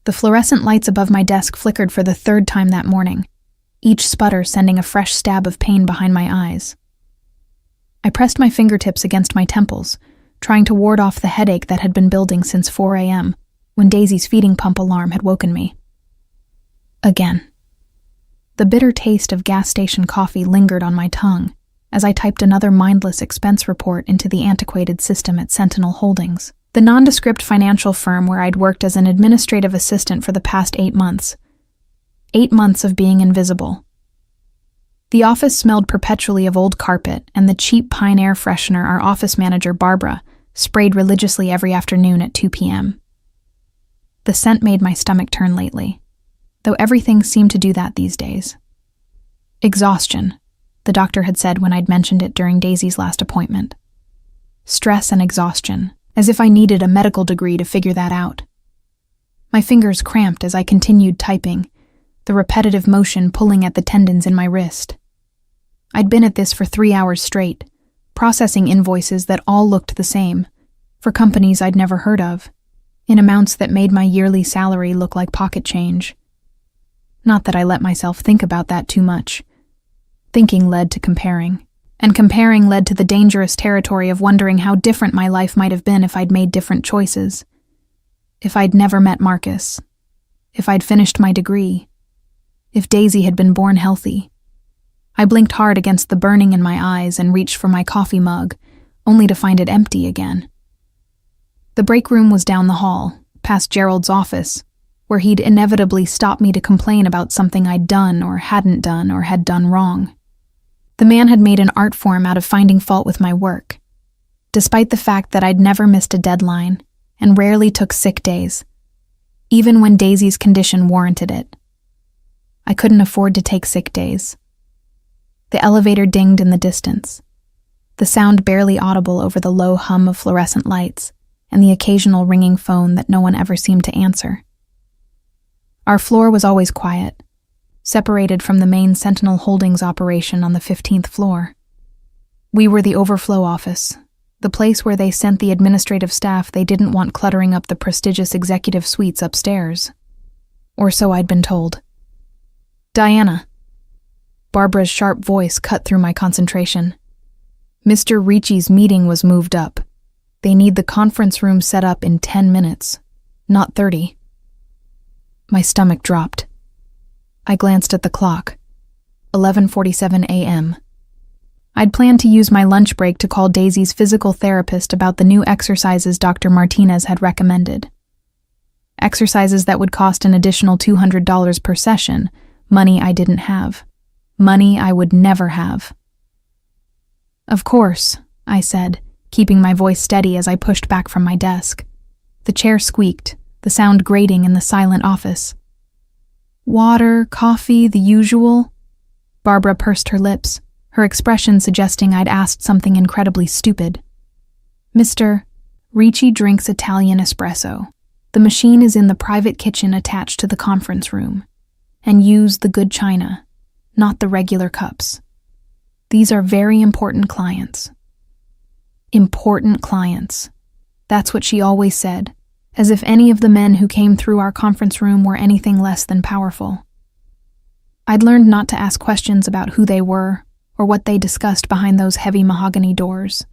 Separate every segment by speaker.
Speaker 1: The fluorescent lights above my desk flickered for the third time that morning, each sputter sending a fresh stab of pain behind my eyes. I pressed my fingertips against my temples, trying to ward off the headache that had been building since 4 a.m., when Daisy's feeding pump alarm had woken me. Again. The bitter taste of gas station coffee lingered on my tongue as I typed another mindless expense report into the antiquated system at Sentinel Holdings, the nondescript financial firm where I'd worked as an administrative assistant for the past 8 months. 8 months of being invisible. The office smelled perpetually of old carpet and the cheap pine air freshener our office manager, Barbara, sprayed religiously every afternoon at 2 p.m. The scent made my stomach turn lately, though everything seemed to do that these days. Exhaustion, the doctor had said when I'd mentioned it during Daisy's last appointment. Stress and exhaustion, as if I needed a medical degree to figure that out. My fingers cramped as I continued typing, the repetitive motion pulling at the tendons in my wrist. I'd been at this for 3 hours straight, processing invoices that all looked the same, for companies I'd never heard of, in amounts that made my yearly salary look like pocket change. Not that I let myself think about that too much. Thinking led to comparing, and comparing led to the dangerous territory of wondering how different my life might have been if I'd made different choices. If I'd never met Marcus. If I'd finished my degree. If Daisy had been born healthy. I blinked hard against the burning in my eyes and reached for my coffee mug, only to find it empty again. The break room was down the hall, past Gerald's office, where he'd inevitably stop me to complain about something I'd done or hadn't done or had done wrong. The man had made an art form out of finding fault with my work, despite the fact that I'd never missed a deadline and rarely took sick days, even when Daisy's condition warranted it. I couldn't afford to take sick days. The elevator dinged in the distance, the sound barely audible over the low hum of fluorescent lights and the occasional ringing phone that no one ever seemed to answer. Our floor was always quiet, separated from the main Sentinel Holdings operation on the 15th floor. We were the overflow office, the place where they sent the administrative staff they didn't want cluttering up the prestigious executive suites upstairs. Or so I'd been told. "Diana." Barbara's sharp voice cut through my concentration. "Mr. Ricci's meeting was moved up. They need the conference room set up in 10 minutes, not 30. My stomach dropped. I glanced at the clock. 11:47 a.m. I'd planned to use my lunch break to call Daisy's physical therapist about the new exercises Dr. Martinez had recommended. Exercises that would cost an additional $200 per session, money I didn't have. Money I would never have. "Of course," I said, keeping my voice steady as I pushed back from my desk. The chair squeaked, the sound grating in the silent office. "Water, coffee, the usual?" Barbara pursed her lips, her expression suggesting I'd asked something incredibly stupid. "Mr. Ricci drinks Italian espresso. The machine is in the private kitchen attached to the conference room. And use the good china, not the regular cups. These are very important clients." Important clients. That's what she always said, as if any of the men who came through our conference room were anything less than powerful. I'd learned not to ask questions about who they were or what they discussed behind those heavy mahogany doors.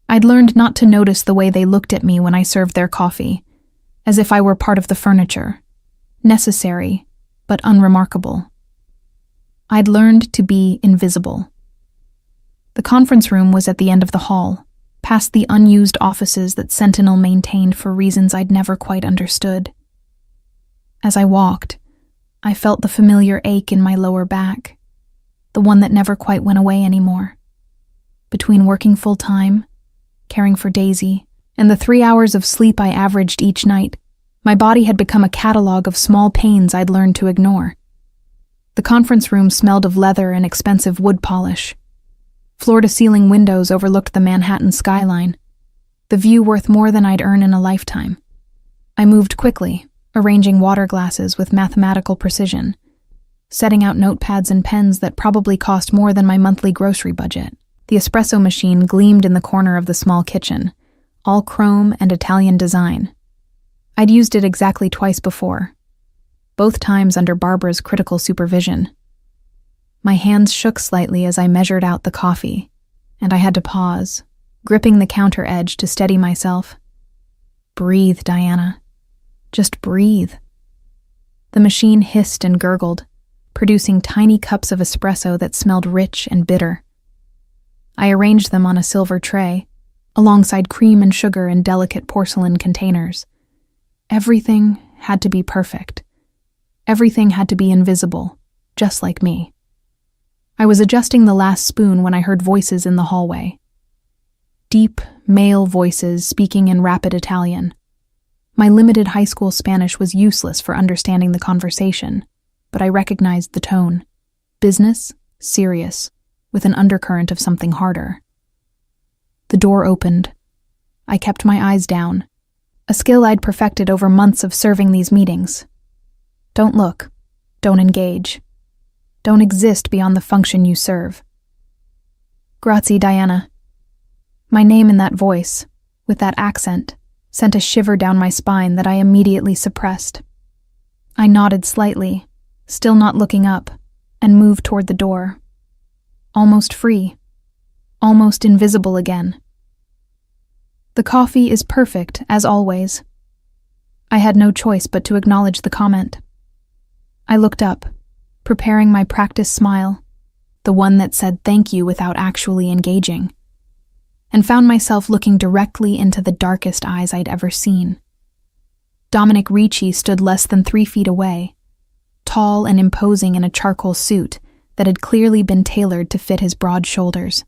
Speaker 1: I'd learned not to notice the way they looked at me when I served their coffee, as if I were part of the furniture, necessary but unremarkable. I'd learned to be invisible. The conference room was at the end of the hall, past the unused offices that Sentinel maintained for reasons I'd never quite understood. As I walked, I felt the familiar ache in my lower back, the one that never quite went away anymore. Between working full-time, caring for Daisy, and the 3 hours of sleep I averaged each night, my body had become a catalog of small pains I'd learned to ignore. The conference room smelled of leather and expensive wood polish. Floor-to-ceiling windows overlooked the Manhattan skyline, the view worth more than I'd earn in a lifetime. I moved quickly, arranging water glasses with mathematical precision, setting out notepads and pens that probably cost more than my monthly grocery budget. The espresso machine gleamed in the corner of the small kitchen, all chrome and Italian design. I'd used it exactly twice before, both times under Barbara's critical supervision. My hands shook slightly as I measured out the coffee, and I had to pause, gripping the counter edge to steady myself. Breathe, Diana. Just breathe. The machine hissed and gurgled, producing tiny cups of espresso that smelled rich and bitter. I arranged them on a silver tray, alongside cream and sugar in delicate porcelain containers. Everything had to be perfect. Everything had to be invisible, just like me. I was adjusting the last spoon when I heard voices in the hallway. Deep, male voices speaking in rapid Italian. My limited high school Spanish was useless for understanding the conversation, but I recognized the tone. Business, serious, with an undercurrent of something harder. The door opened. I kept my eyes down, a skill I'd perfected over months of serving these meetings. Don't look. Don't engage. Don't exist beyond the function you serve. Grazie, Diana. My name in that voice, with that accent, sent a shiver down my spine that I immediately suppressed. I nodded slightly, still not looking up, and moved toward the door. Almost free. Almost invisible again. The coffee is perfect, as always. I had no choice but to acknowledge the comment. I looked up, preparing my practice smile, the one that said thank you without actually engaging, and found myself looking directly into the darkest eyes I'd ever seen. Dominic Ricci stood less than 3 feet away, tall and imposing in a charcoal suit that had clearly been tailored to fit his broad shoulders.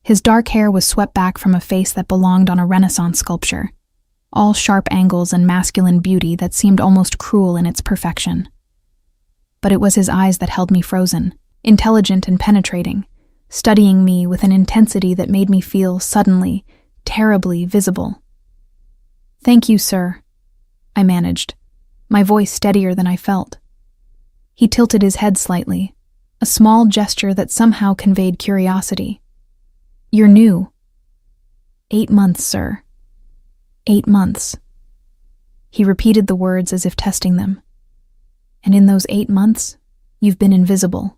Speaker 1: His dark hair was swept back from a face that belonged on a Renaissance sculpture, all sharp angles and masculine beauty that seemed almost cruel in its perfection. But it was his eyes that held me frozen, intelligent and penetrating, studying me with an intensity that made me feel suddenly, terribly visible. "Thank you, sir," I managed, my voice steadier than I felt. He tilted his head slightly, a small gesture that somehow conveyed curiosity. "You're new." 8 months, sir. 8 months. He repeated the words as if testing them. "And in those 8 months, you've been invisible."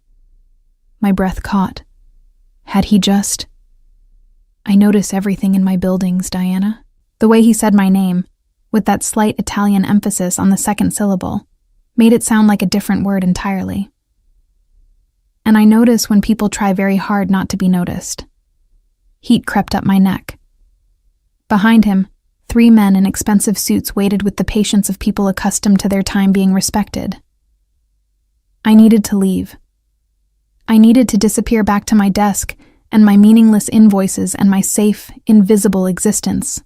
Speaker 1: My breath caught. Had he just... I notice everything in my buildings, Diana. The way he said my name, with that slight Italian emphasis on the second syllable, made it sound like a different word entirely. And I notice when people try very hard not to be noticed. Heat crept up my neck. Behind him, 3 men in expensive suits waited with the patience of people accustomed to their time being respected. I needed to leave. I needed to disappear back to my desk and my meaningless invoices and my safe, invisible existence.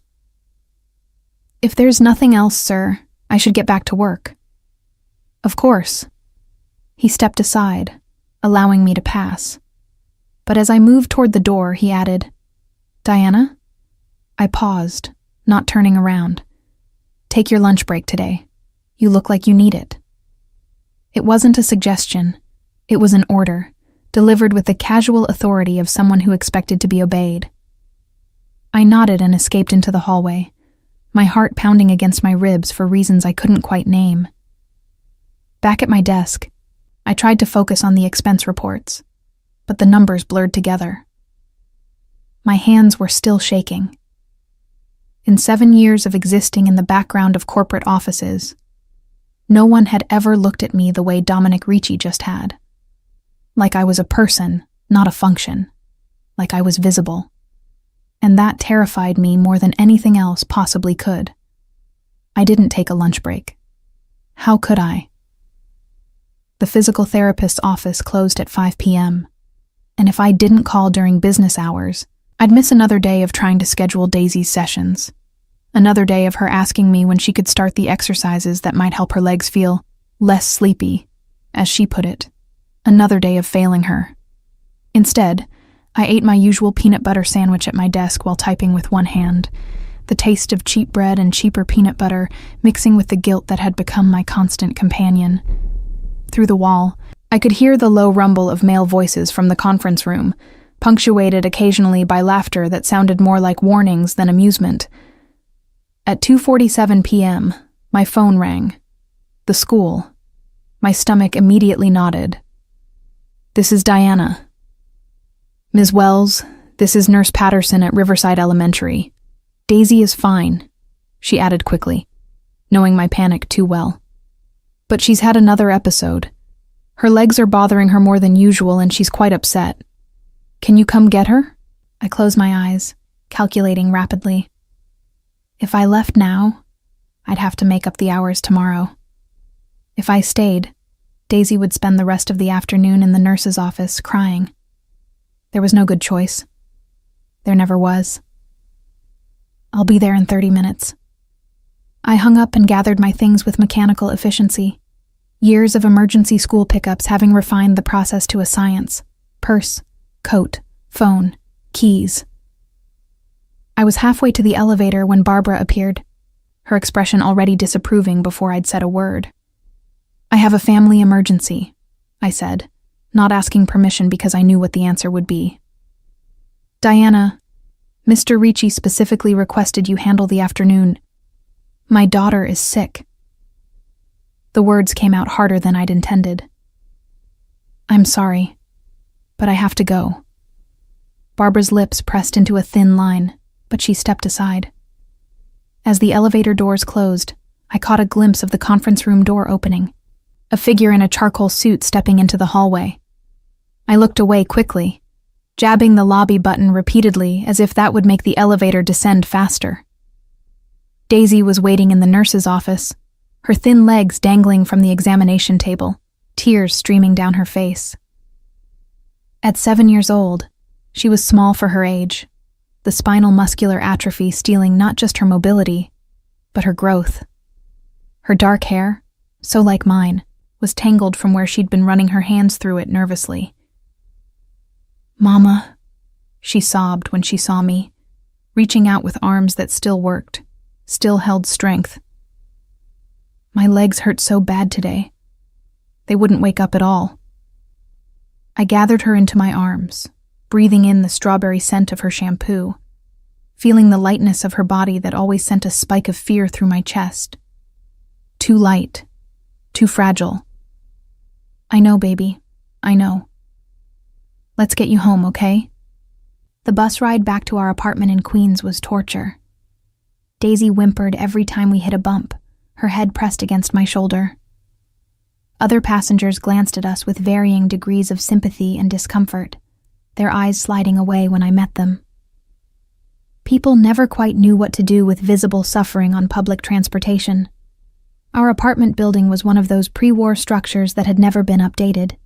Speaker 1: "If there's nothing else, sir, I should get back to work." "Of course." He stepped aside, allowing me to pass. But as I moved toward the door, he added, "Diana?" I paused, not turning around. "Take your lunch break today. You look like you need it." It wasn't a suggestion. It was an order, delivered with the casual authority of someone who expected to be obeyed. I nodded and escaped into the hallway, my heart pounding against my ribs for reasons I couldn't quite name. Back at my desk, I tried to focus on the expense reports, but the numbers blurred together. My hands were still shaking. In 7 years of existing in the background of corporate offices, no one had ever looked at me the way Dominic Ricci just had. Like I was a person, not a function. Like I was visible. And that terrified me more than anything else possibly could. I didn't take a lunch break. How could I? The physical therapist's office closed at 5 p.m., and if I didn't call during business hours, I'd miss another day of trying to schedule Daisy's sessions. Another day of her asking me when she could start the exercises that might help her legs feel less sleepy, as she put it. Another day of failing her. Instead, I ate my usual peanut butter sandwich at my desk while typing with one hand, the taste of cheap bread and cheaper peanut butter mixing with the guilt that had become my constant companion. Through the wall, I could hear the low rumble of male voices from the conference room, punctuated occasionally by laughter that sounded more like warnings than amusement. At 2:47 p.m., my phone rang. The school. My stomach immediately knotted. "This is Diana." "Ms. Wells, this is Nurse Patterson at Riverside Elementary. Daisy is fine," she added quickly, knowing my panic too well. "But she's had another episode. Her legs are bothering her more than usual and she's quite upset. Can you come get her?" I closed my eyes, calculating rapidly. If I left now, I'd have to make up the hours tomorrow. If I stayed, Daisy would spend the rest of the afternoon in the nurse's office crying. There was no good choice. There never was. "I'll be there in 30 minutes. I hung up and gathered my things with mechanical efficiency. Years of emergency school pickups having refined the process to a science. Purse, coat, phone, keys. I was halfway to the elevator when Barbara appeared, her expression already disapproving before I'd said a word. "I have a family emergency," I said, not asking permission because I knew what the answer would be. "Diana, Mr. Ricci specifically requested you handle the afternoon. My daughter is sick." The words came out harder than I'd intended. "I'm sorry, but I have to go." Barbara's lips pressed into a thin line, but she stepped aside. As the elevator doors closed, I caught a glimpse of the conference room door opening, a figure in a charcoal suit stepping into the hallway. I looked away quickly, jabbing the lobby button repeatedly as if that would make the elevator descend faster. Daisy was waiting in the nurse's office, her thin legs dangling from the examination table, tears streaming down her face. At 7 years old, she was small for her age, the spinal muscular atrophy stealing not just her mobility, but her growth. Her dark hair, so like mine, was tangled from where she'd been running her hands through it nervously. "Mama," she sobbed when she saw me, reaching out with arms that still worked, still held strength. "My legs hurt so bad today. They wouldn't wake up at all." I gathered her into my arms, breathing in the strawberry scent of her shampoo, feeling the lightness of her body that always sent a spike of fear through my chest. Too light, too fragile. "I know, baby, I know. Let's get you home, okay?" The bus ride back to our apartment in Queens was torture. Daisy whimpered every time we hit a bump, her head pressed against my shoulder. Other passengers glanced at us with varying degrees of sympathy and discomfort, their eyes sliding away when I met them. People never quite knew what to do with visible suffering on public transportation. Our apartment building was one of those pre-war structures that had never been updated,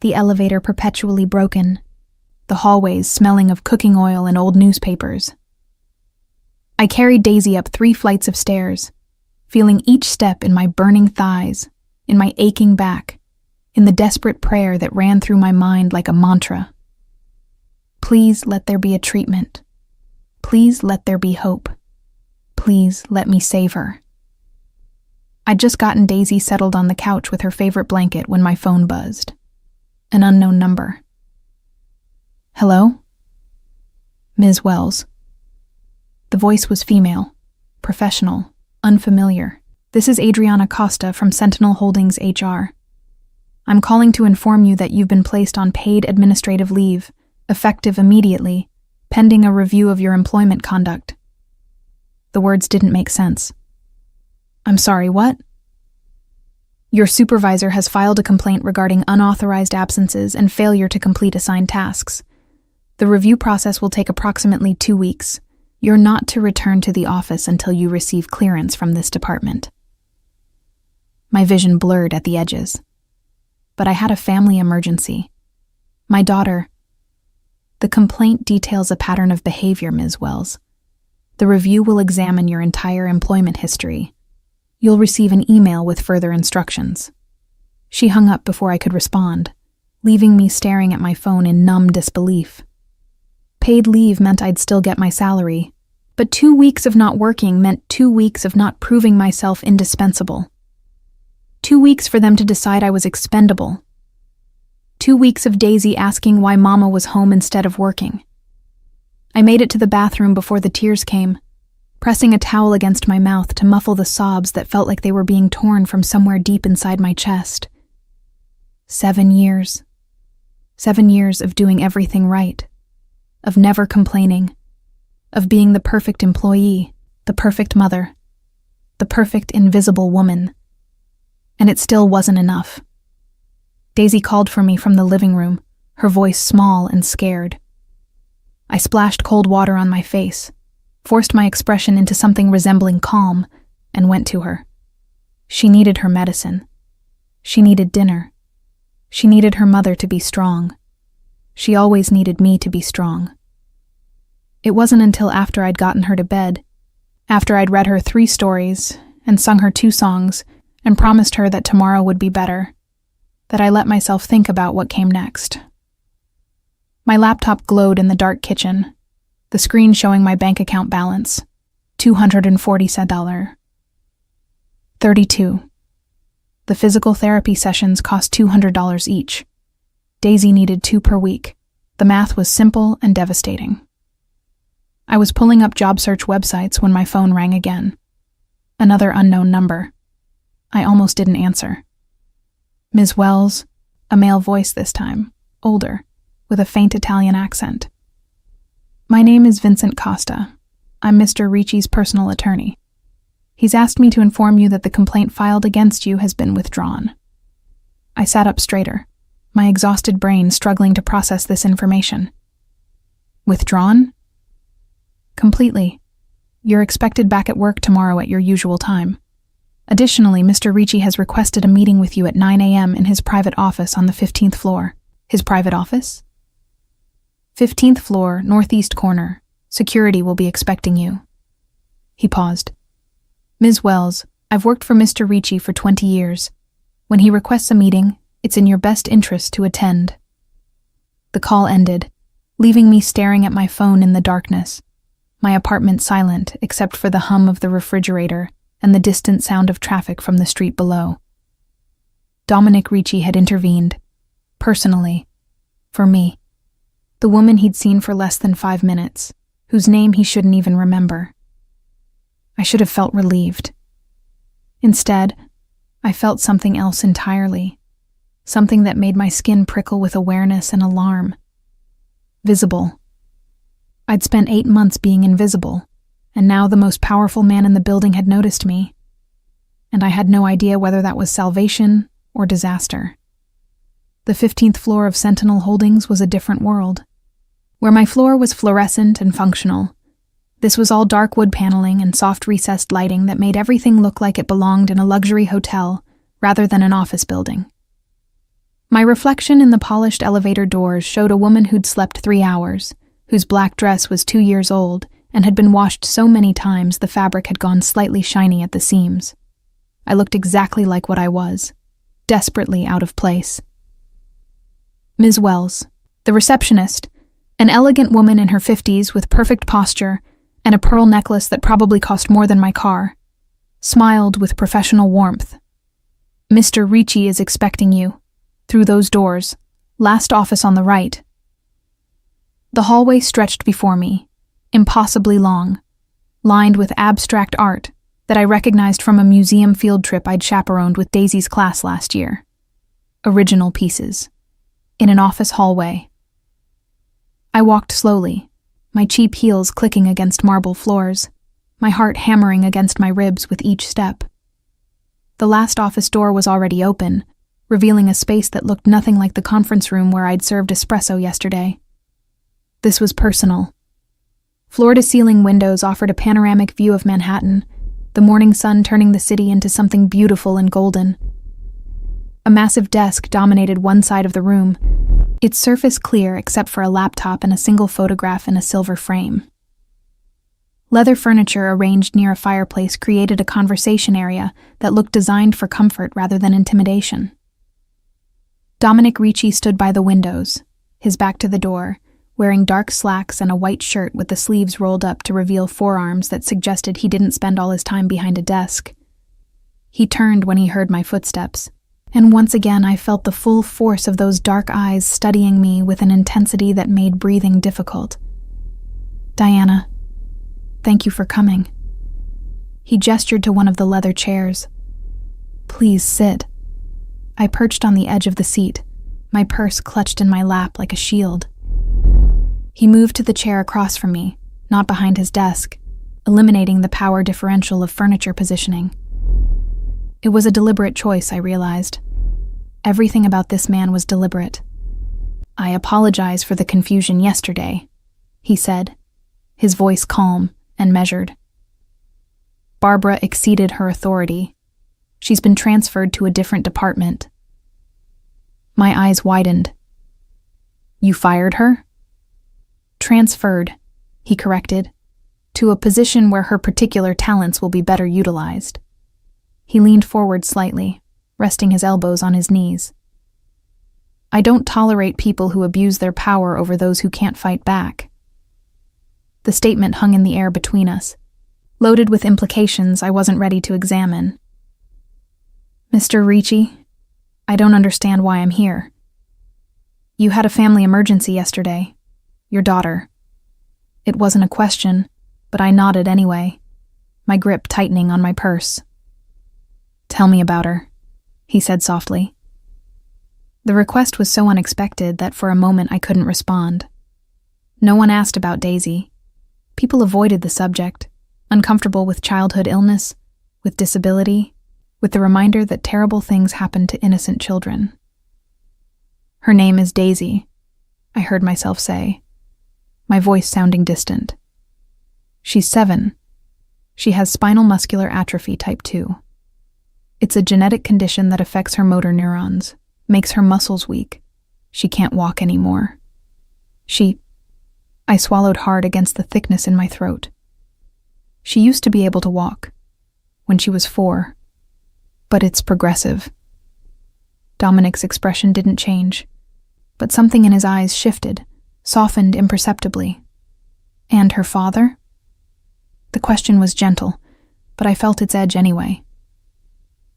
Speaker 1: the elevator perpetually broken, the hallways smelling of cooking oil and old newspapers. I carried Daisy up 3 flights of stairs, feeling each step in my burning thighs, in my aching back, in the desperate prayer that ran through my mind like a mantra. Please let there be a treatment. Please let there be hope. Please let me save her. I'd just gotten Daisy settled on the couch with her favorite blanket when my phone buzzed. An unknown number. "Hello?" "Ms. Wells." The voice was female, professional, unfamiliar. "This is Adriana Costa from Sentinel Holdings HR. I'm calling to inform you that you've been placed on paid administrative leave, effective immediately, pending a review of your employment conduct." The words didn't make sense. "I'm sorry, what?" "Your supervisor has filed a complaint regarding unauthorized absences and failure to complete assigned tasks. The review process will take approximately 2 weeks. You're not to return to the office until you receive clearance from this department." My vision blurred at the edges. But I had a family emergency. My daughter. "The complaint details a pattern of behavior, Ms. Wells. The review will examine your entire employment history. You'll receive an email with further instructions." She hung up before I could respond, leaving me staring at my phone in numb disbelief. Paid leave meant I'd still get my salary, but 2 weeks of not working meant 2 weeks of not proving myself indispensable. 2 weeks for them to decide I was expendable. 2 weeks of Daisy asking why Mama was home instead of working. I made it to the bathroom before the tears came, pressing a towel against my mouth to muffle the sobs that felt like they were being torn from somewhere deep inside my chest. 7 years. 7 years of doing everything right, of never complaining, of being the perfect employee, the perfect mother, the perfect invisible woman. And it still wasn't enough. Daisy called for me from the living room, her voice small and scared. I splashed cold water on my face, forced my expression into something resembling calm, and went to her. She needed her medicine. She needed dinner. She needed her mother to be strong. She always needed me to be strong. It wasn't until after I'd gotten her to bed, after I'd read her 3 stories and sung her 2 songs and promised her that tomorrow would be better, that I let myself think about what came next. My laptop glowed in the dark kitchen, the screen showing my bank account balance, $240. 32. The physical therapy sessions cost $200 each. Daisy needed 2 per week. The math was simple and devastating. I was pulling up job search websites when my phone rang again. Another unknown number. I almost didn't answer. Ms. Wells, a male voice this time, older, with a faint Italian accent. My name is Vincent Costa. I'm Mr. Ricci's personal attorney. He's asked me to inform you that the complaint filed against you has been withdrawn. I sat up straighter, my exhausted brain struggling to process this information. Withdrawn? Completely. You're expected back at work tomorrow at your usual time. Additionally, Mr. Ricci has requested a meeting with you at 9 a.m. in his private office on the 15th floor. His private office? 15th floor, northeast corner. Security will be expecting you. He paused. Ms. Wells, I've worked for Mr. Ricci for 20 years. When he requests a meeting, it's in your best interest to attend. The call ended, leaving me staring at my phone in the darkness, my apartment silent except for the hum of the refrigerator and the distant sound of traffic from the street below. Dominic Ricci had intervened, personally, for me, the woman he'd seen for less than 5 minutes, whose name he shouldn't even remember. I should have felt relieved. Instead, I felt something else entirely, something that made my skin prickle with awareness and alarm. Visible. I'd spent 8 months being invisible, and now the most powerful man in the building had noticed me, and I had no idea whether that was salvation or disaster. The 15th floor of Sentinel Holdings was a different world, where my floor was fluorescent and functional. This was all dark wood paneling and soft recessed lighting that made everything look like it belonged in a luxury hotel rather than an office building. My reflection in the polished elevator doors showed a woman who'd slept 3 hours, whose black dress was 2 years old and had been washed so many times the fabric had gone slightly shiny at the seams. I looked exactly like what I was, desperately out of place. Ms. Wells, the receptionist, an elegant woman in her 50s with perfect posture and a pearl necklace that probably cost more than my car, smiled with professional warmth. Mr. Ricci is expecting you. Through those doors, last office on the right. The hallway stretched before me, impossibly long, lined with abstract art that I recognized from a museum field trip I'd chaperoned with Daisy's class last year. Original pieces. In an office hallway. I walked slowly, my cheap heels clicking against marble floors, my heart hammering against my ribs with each step. The last office door was already open, revealing a space that looked nothing like the conference room where I'd served espresso yesterday. This was personal. Floor-to-ceiling windows offered a panoramic view of Manhattan, the morning sun turning the city into something beautiful and golden. A massive desk dominated one side of the room, its surface clear except for a laptop and a single photograph in a silver frame. Leather furniture arranged near a fireplace created a conversation area that looked designed for comfort rather than intimidation. Dominic Ricci stood by the windows, his back to the door, wearing dark slacks and a white shirt with the sleeves rolled up to reveal forearms that suggested he didn't spend all his time behind a desk. He turned when he heard my footsteps, and once again I felt the full force of those dark eyes studying me with an intensity that made breathing difficult. "Diana, thank you for coming," He gestured to one of the leather chairs. "Please sit." I perched on the edge of the seat, my purse clutched in my lap like a shield. He moved to the chair across from me, not behind his desk, eliminating the power differential of furniture positioning. It was a deliberate choice, I realized. Everything about this man was deliberate. "I apologize for the confusion yesterday," he said, his voice calm and measured. "Barbara exceeded her authority. She's been transferred to a different department." My eyes widened. "You fired her?" "Transferred," he corrected, "to a position where her particular talents will be better utilized." He leaned forward slightly, resting his elbows on his knees. "I don't tolerate people who abuse their power over those who can't fight back." The statement hung in the air between us, loaded with implications I wasn't ready to examine. "Mr. Ricci, I don't understand why I'm here. You had a family emergency yesterday. Your daughter." It wasn't a question, but I nodded anyway, my grip tightening on my purse. "Tell me about her," he said softly. The request was so unexpected that for a moment I couldn't respond. No one asked about Daisy. People avoided the subject, uncomfortable with childhood illness, with disability, with the reminder that terrible things happen to innocent children. "Her name is Daisy," I heard myself say, my voice sounding distant. "She's 7. She has spinal muscular atrophy type 2. It's a genetic condition that affects her motor neurons, makes her muscles weak. She can't walk anymore. I swallowed hard against the thickness in my throat. She used to be able to walk, when she was 4. But it's progressive." Dominic's expression didn't change, but something in his eyes shifted, softened imperceptibly. "And her father?" The question was gentle, but I felt its edge anyway.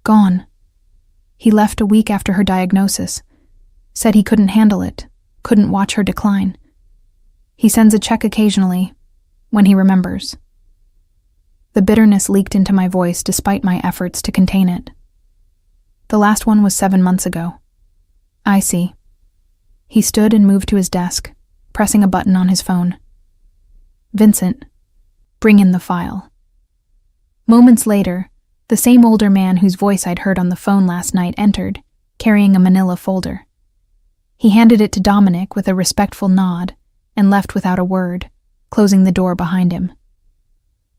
Speaker 1: "Gone. He left a week after her diagnosis. Said he couldn't handle it, couldn't watch her decline. He sends a check occasionally, when he remembers." The bitterness leaked into my voice despite my efforts to contain it. "The last one was 7 months ago." "I see." He stood and moved to his desk, pressing a button on his phone. "Vincent, bring in the file." Moments later, the same older man whose voice I'd heard on the phone last night entered, carrying a manila folder. He handed it to Dominic with a respectful nod and left without a word, closing the door behind him.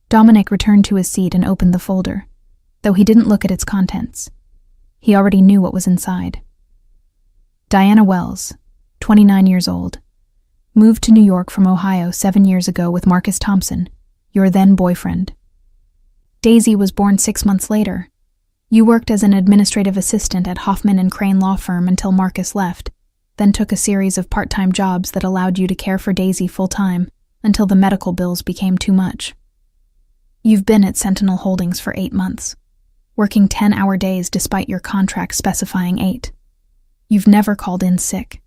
Speaker 1: Dominic returned to his seat and opened the folder, though he didn't look at its contents. He already knew what was inside. Diana Wells, 29 years old, moved to New York from Ohio 7 years ago with Marcus Thompson, your then boyfriend. Daisy was born 6 months later. You worked as an administrative assistant at Hoffman and Crane law firm until Marcus left, then took a series of part-time jobs that allowed you to care for Daisy full-time until the medical bills became too much. You've been at Sentinel Holdings for 8 months, working 10-hour days despite your contract specifying 8. You've never called in sick.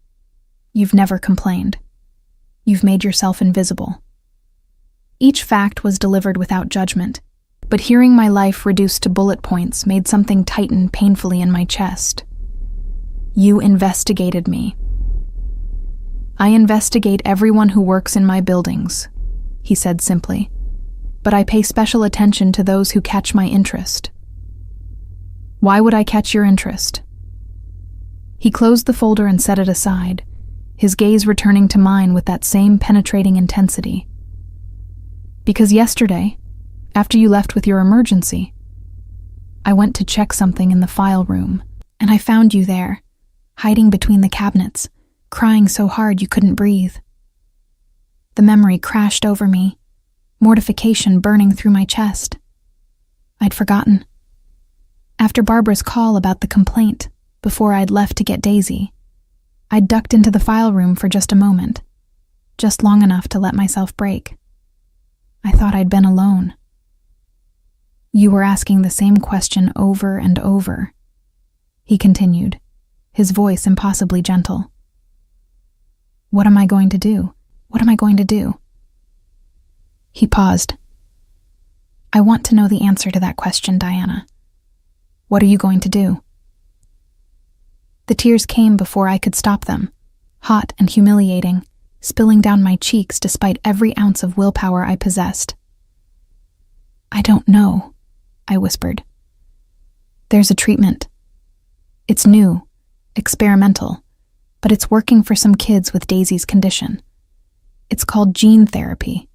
Speaker 1: You've never complained. You've made yourself invisible. Each fact was delivered without judgment, but hearing my life reduced to bullet points made something tighten painfully in my chest. You investigated me. I investigate everyone who works in my buildings, he said simply, but I pay special attention to those who catch my interest. Why would I catch your interest? He closed the folder and set it aside, his gaze returning to mine with that same penetrating intensity. Because yesterday, after you left with your emergency, I went to check something in the file room, and I found you there, hiding between the cabinets, crying so hard you couldn't breathe. The memory crashed over me, mortification burning through my chest. I'd forgotten. After Barbara's call about the complaint, before I'd left to get Daisy, I'd ducked into the file room for just a moment, just long enough to let myself break. I thought I'd been alone. You were asking the same question over and over, he continued, his voice impossibly gentle. What am I going to do? What am I going to do? He paused. I want to know the answer to that question, Diana. What are you going to do? The tears came before I could stop them, hot and humiliating, spilling down my cheeks despite every ounce of willpower I possessed. I don't know, I whispered. There's a treatment. It's new, experimental, but it's working for some kids with Daisy's condition. It's called gene therapy,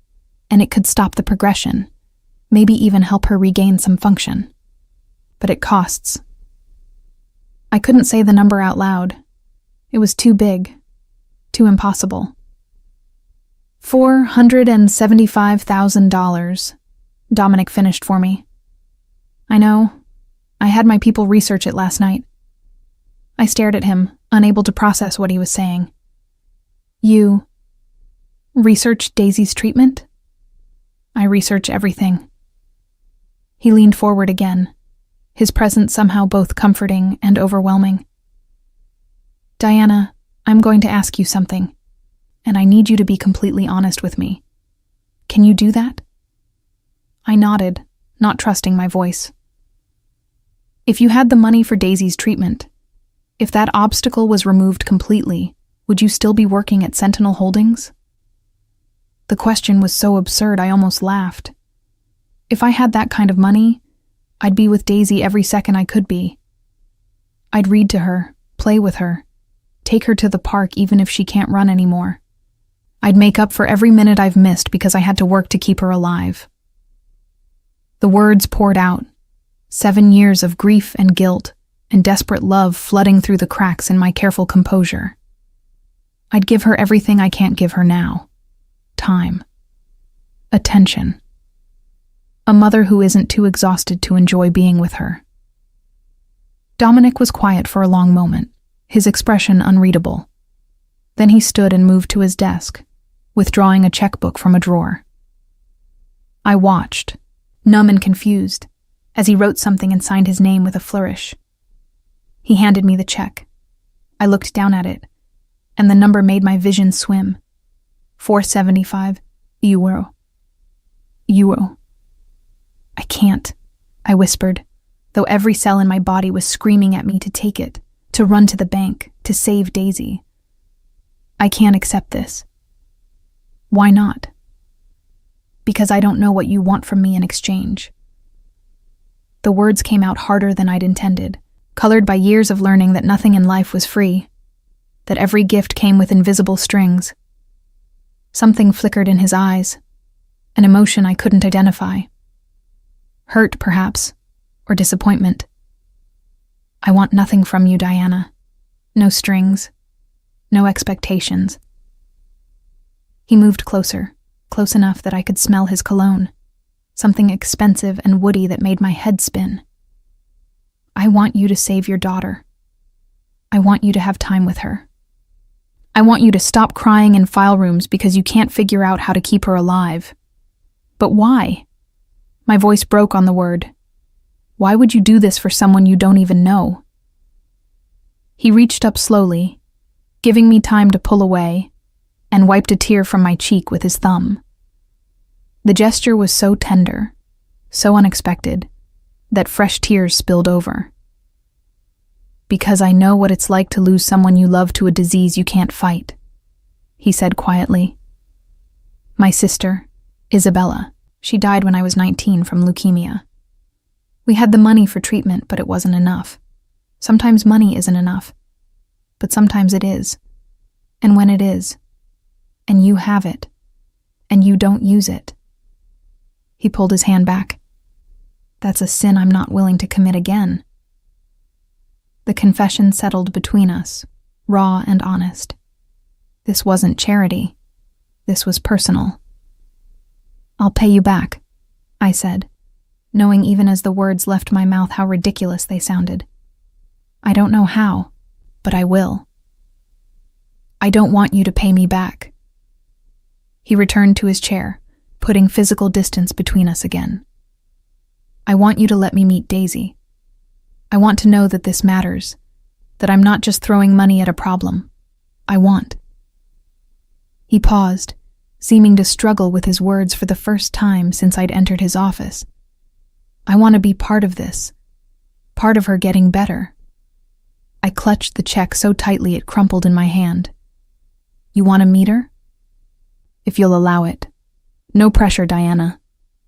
Speaker 1: and it could stop the progression, maybe even help her regain some function. But it costs. I couldn't say the number out loud. It was too big, too impossible. $475,000, Dominic finished for me. I know. I had my people research it last night. I stared at him, unable to process what he was saying. You researched Daisy's treatment? I research everything. He leaned forward again, his presence somehow both comforting and overwhelming. Diana, I'm going to ask you something, and I need you to be completely honest with me. Can you do that? I nodded, not trusting my voice. If you had the money for Daisy's treatment, if that obstacle was removed completely, would you still be working at Sentinel Holdings? The question was so absurd I almost laughed. If I had that kind of money, I'd be with Daisy every second I could be. I'd read to her, play with her, take her to the park even if she can't run anymore. I'd make up for every minute I've missed because I had to work to keep her alive. The words poured out, 7 years of grief and guilt and desperate love flooding through the cracks in my careful composure. I'd give her everything I can't give her now. Time. Attention. A mother who isn't too exhausted to enjoy being with her. Dominic was quiet for a long moment, his expression unreadable. Then he stood and moved to his desk, withdrawing a checkbook from a drawer. I watched, numb and confused, as he wrote something and signed his name with a flourish. He handed me the check. I looked down at it, and the number made my vision swim. 475 euro. Euro. I can't, I whispered, though every cell in my body was screaming at me to take it, to run to the bank, to save Daisy. I can't accept this. Why not? Because I don't know what you want from me in exchange. The words came out harder than I'd intended, colored by years of learning that nothing in life was free, that every gift came with invisible strings. Something flickered in his eyes, an emotion I couldn't identify. Hurt, perhaps, or disappointment. I want nothing from you, Diana. No strings, no expectations. He moved closer, close enough that I could smell his cologne, something expensive and woody that made my head spin. I want you to save your daughter. I want you to have time with her. I want you to stop crying in file rooms because you can't figure out how to keep her alive. But why? My voice broke on the word. Why would you do this for someone you don't even know? He reached up slowly, giving me time to pull away, and wiped a tear from my cheek with his thumb. The gesture was so tender, so unexpected, that fresh tears spilled over. Because I know what it's like to lose someone you love to a disease you can't fight, he said quietly. My sister, Isabella, she died when I was 19 from leukemia. We had the money for treatment, but it wasn't enough. Sometimes money isn't enough, but sometimes it is. And when it is, and you have it, and you don't use it. He pulled his hand back. That's a sin I'm not willing to commit again. The confession settled between us, raw and honest. This wasn't charity. This was personal. I'll pay you back, I said, knowing even as the words left my mouth how ridiculous they sounded. I don't know how, but I will. I don't want you to pay me back. He returned to his chair, putting physical distance between us again. I want you to let me meet Daisy. I want to know that this matters, that I'm not just throwing money at a problem. I want. He paused, seeming to struggle with his words for the first time since I'd entered his office, I want to be part of this, part of her getting better. I clutched the check so tightly it crumpled in my hand. You want to meet her? If you'll allow it. No pressure, Diana.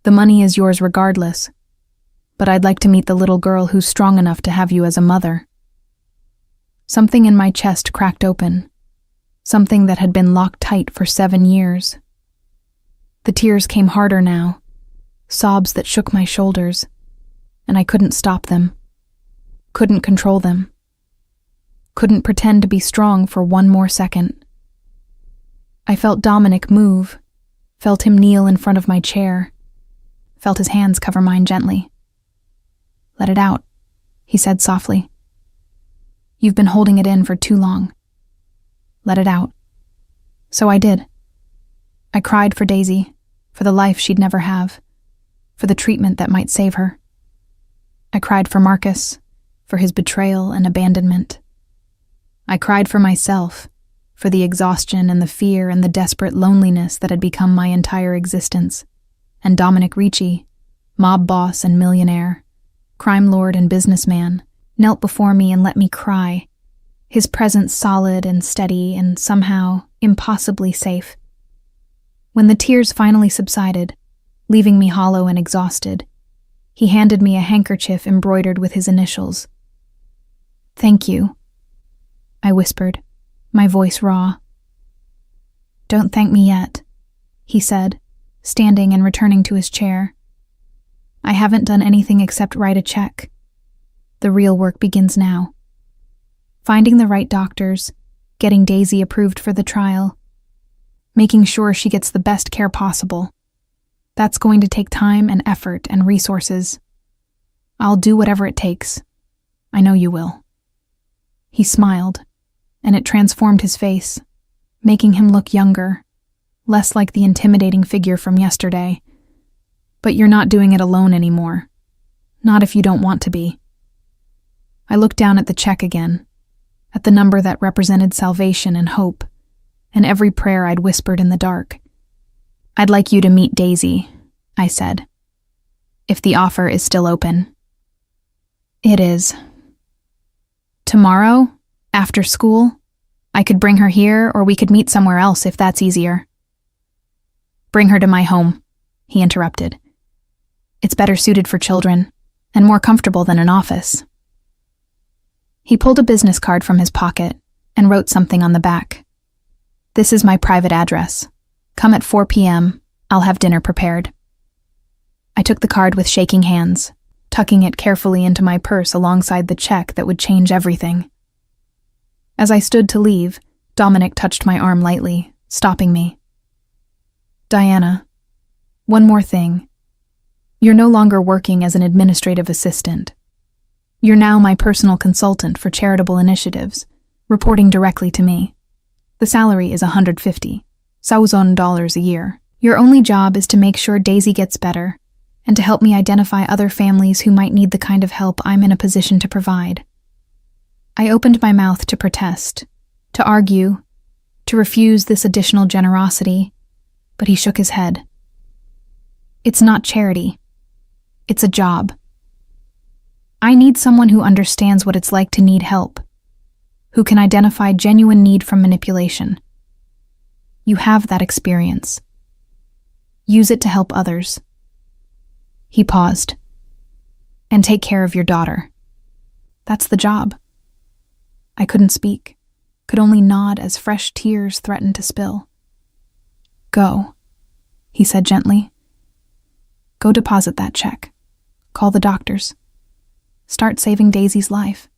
Speaker 1: The money is yours regardless. But I'd like to meet the little girl who's strong enough to have you as a mother. Something in my chest cracked open. Something that had been locked tight for 7 years. The tears came harder now, sobs that shook my shoulders, and I couldn't stop them. Couldn't control them. Couldn't pretend to be strong for one more second. I felt Dominic move, felt him kneel in front of my chair, felt his hands cover mine gently. Let it out, he said softly. You've been holding it in for too long. Let it out. So I did. I cried for Daisy, for the life she'd never have, for the treatment that might save her. I cried for Marcus, for his betrayal and abandonment. I cried for myself, for the exhaustion and the fear and the desperate loneliness that had become my entire existence. And Dominic Ricci, mob boss and millionaire, crime lord and businessman, knelt before me and let me cry, his presence solid and steady and somehow impossibly safe. When the tears finally subsided, leaving me hollow and exhausted, he handed me a handkerchief embroidered with his initials. Thank you, I whispered, my voice raw. Don't thank me yet, he said, standing and returning to his chair. I haven't done anything except write a check. The real work begins now. Finding the right doctors, getting Daisy approved for the trial, making sure she gets the best care possible. That's going to take time and effort and resources. I'll do whatever it takes. I know you will. He smiled, and it transformed his face, making him look younger, less like the intimidating figure from yesterday. But you're not doing it alone anymore. Not if you don't want to be. I looked down at the check again, at the number that represented salvation and hope, and every prayer I'd whispered in the dark. I'd like you to meet Daisy, I said, if the offer is still open. It is. Tomorrow, after school, I could bring her here or we could meet somewhere else if that's easier. Bring her to my home, he interrupted. It's better suited for children and more comfortable than an office. He pulled a business card from his pocket and wrote something on the back. This is my private address. Come at 4 p.m. I'll have dinner prepared. I took the card with shaking hands, tucking it carefully into my purse alongside the check that would change everything. As I stood to leave, Dominic touched my arm lightly, stopping me. Diana, one more thing. You're no longer working as an administrative assistant. You're now my personal consultant for charitable initiatives, reporting directly to me. The salary is $150,000 a year. Your only job is to make sure Daisy gets better and to help me identify other families who might need the kind of help I'm in a position to provide. I opened my mouth to protest, to argue, to refuse this additional generosity, but he shook his head. It's not charity. It's a job. I need someone who understands what it's like to need help, who can identify genuine need from manipulation. You have that experience. Use it to help others. He paused. And take care of your daughter. That's the job. I couldn't speak, could only nod as fresh tears threatened to spill. Go, he said gently. Go deposit that check. Call the doctors. Start saving Daisy's life.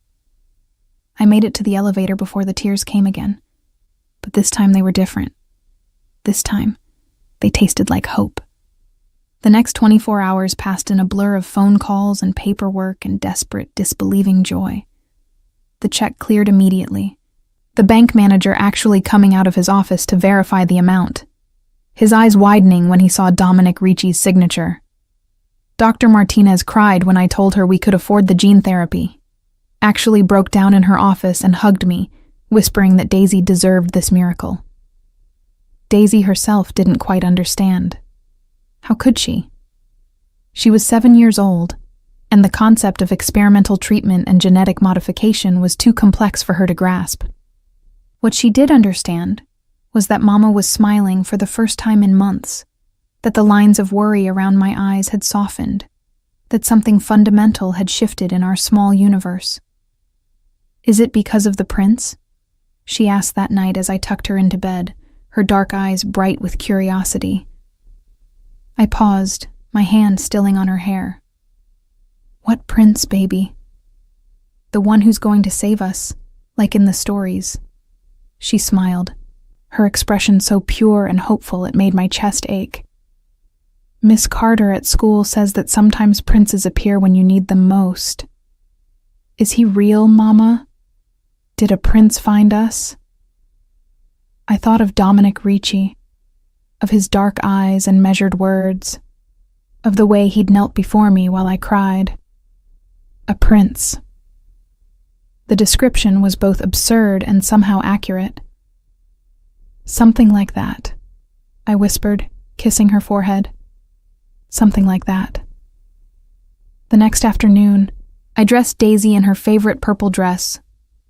Speaker 1: I made it to the elevator before the tears came again. But this time they were different. This time, they tasted like hope. The next 24 hours passed in a blur of phone calls and paperwork and desperate, disbelieving joy. The check cleared immediately. The bank manager actually coming out of his office to verify the amount. His eyes widening when he saw Dominic Ricci's signature. Dr. Martinez cried when I told her we could afford the gene therapy. Actually broke down in her office and hugged me, whispering that Daisy deserved this miracle. Daisy herself didn't quite understand. How could she? She was 7 years old, and the concept of experimental treatment and genetic modification was too complex for her to grasp. What she did understand was that Mama was smiling for the first time in months, that the lines of worry around my eyes had softened, that something fundamental had shifted in our small universe. "Is it because of the prince?" she asked that night as I tucked her into bed, her dark eyes bright with curiosity. I paused, my hand stilling on her hair. "What prince, baby?" "The one who's going to save us, like in the stories." She smiled, her expression so pure and hopeful it made my chest ache. "Miss Carter at school says that sometimes princes appear when you need them most." "Is he real, Mama? Did a prince find us?" I thought of Dominic Ricci, of his dark eyes and measured words, of the way he'd knelt before me while I cried. A prince. The description was both absurd and somehow accurate. "Something like that," I whispered, kissing her forehead. "Something like that." The next afternoon, I dressed Daisy in her favorite purple dress,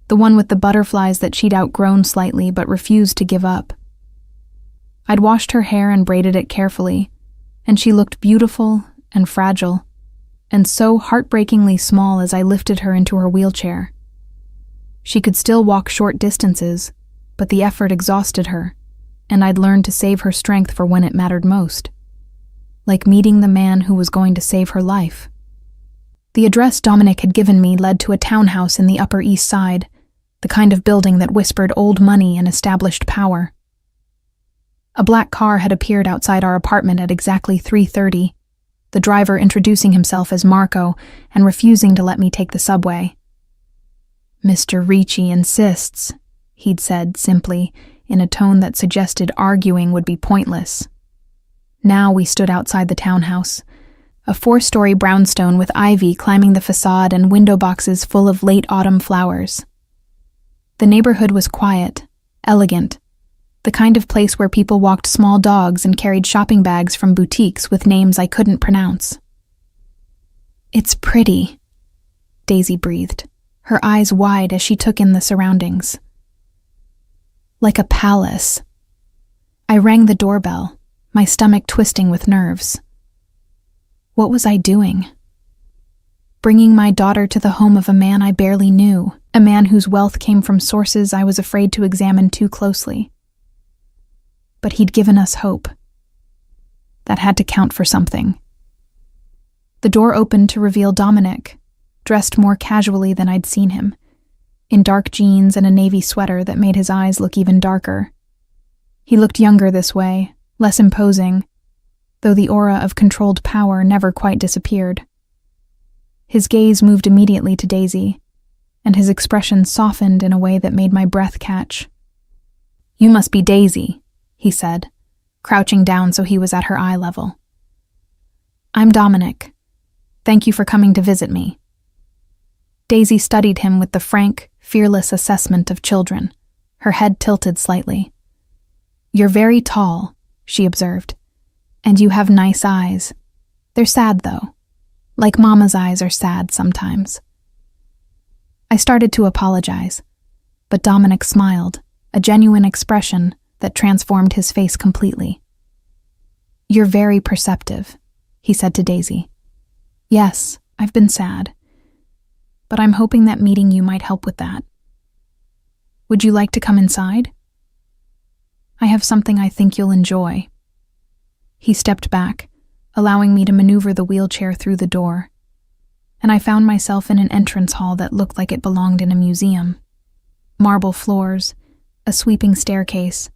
Speaker 1: the one with the butterflies that she'd outgrown slightly but refused to give up. I'd washed her hair and braided it carefully, and she looked beautiful and fragile, and so heartbreakingly small as I lifted her into her wheelchair. She could still walk short distances, but the effort exhausted her, and I'd learned to save her strength for when it mattered most, like meeting the man who was going to save her life. The address Dominic had given me led to a townhouse in the Upper East Side, the kind of building that whispered old money and established power. A black car had appeared outside our apartment at exactly 3:30, the driver introducing himself as Marco and refusing to let me take the subway. "Mr. Ricci insists," he'd said simply, in a tone that suggested arguing would be pointless. Now we stood outside the townhouse, a 4-story brownstone with ivy climbing the facade and window boxes full of late autumn flowers. The neighborhood was quiet, elegant, the kind of place where people walked small dogs and carried shopping bags from boutiques with names I couldn't pronounce. "It's pretty," Daisy breathed, her eyes wide as she took in the surroundings. "Like a palace." I rang the doorbell, my stomach twisting with nerves. What was I doing? Bringing my daughter to the home of a man I barely knew, a man whose wealth came from sources I was afraid to examine too closely. But he'd given us hope. That had to count for something. The door opened to reveal Dominic, dressed more casually than I'd seen him, in dark jeans and a navy sweater that made his eyes look even darker. He looked younger this way, less imposing, though the aura of controlled power never quite disappeared. His gaze moved immediately to Daisy, and his expression softened in a way that made my breath catch. "You must be Daisy," he said, crouching down so he was at her eye level. "I'm Dominic. Thank you for coming to visit me." Daisy studied him with the frank, fearless assessment of children, her head tilted slightly. "You're very tall," she observed, "and you have nice eyes. They're sad, though, like Mama's eyes are sad sometimes." I started to apologize, but Dominic smiled, a genuine expression that transformed his face completely. "You're very perceptive," he said to Daisy. "Yes, I've been sad, but I'm hoping that meeting you might help with that. Would you like to come inside? I have something I think you'll enjoy." He stepped back, allowing me to maneuver the wheelchair through the door, and I found myself in an entrance hall that looked like it belonged in a museum. Marble floors, a sweeping staircase,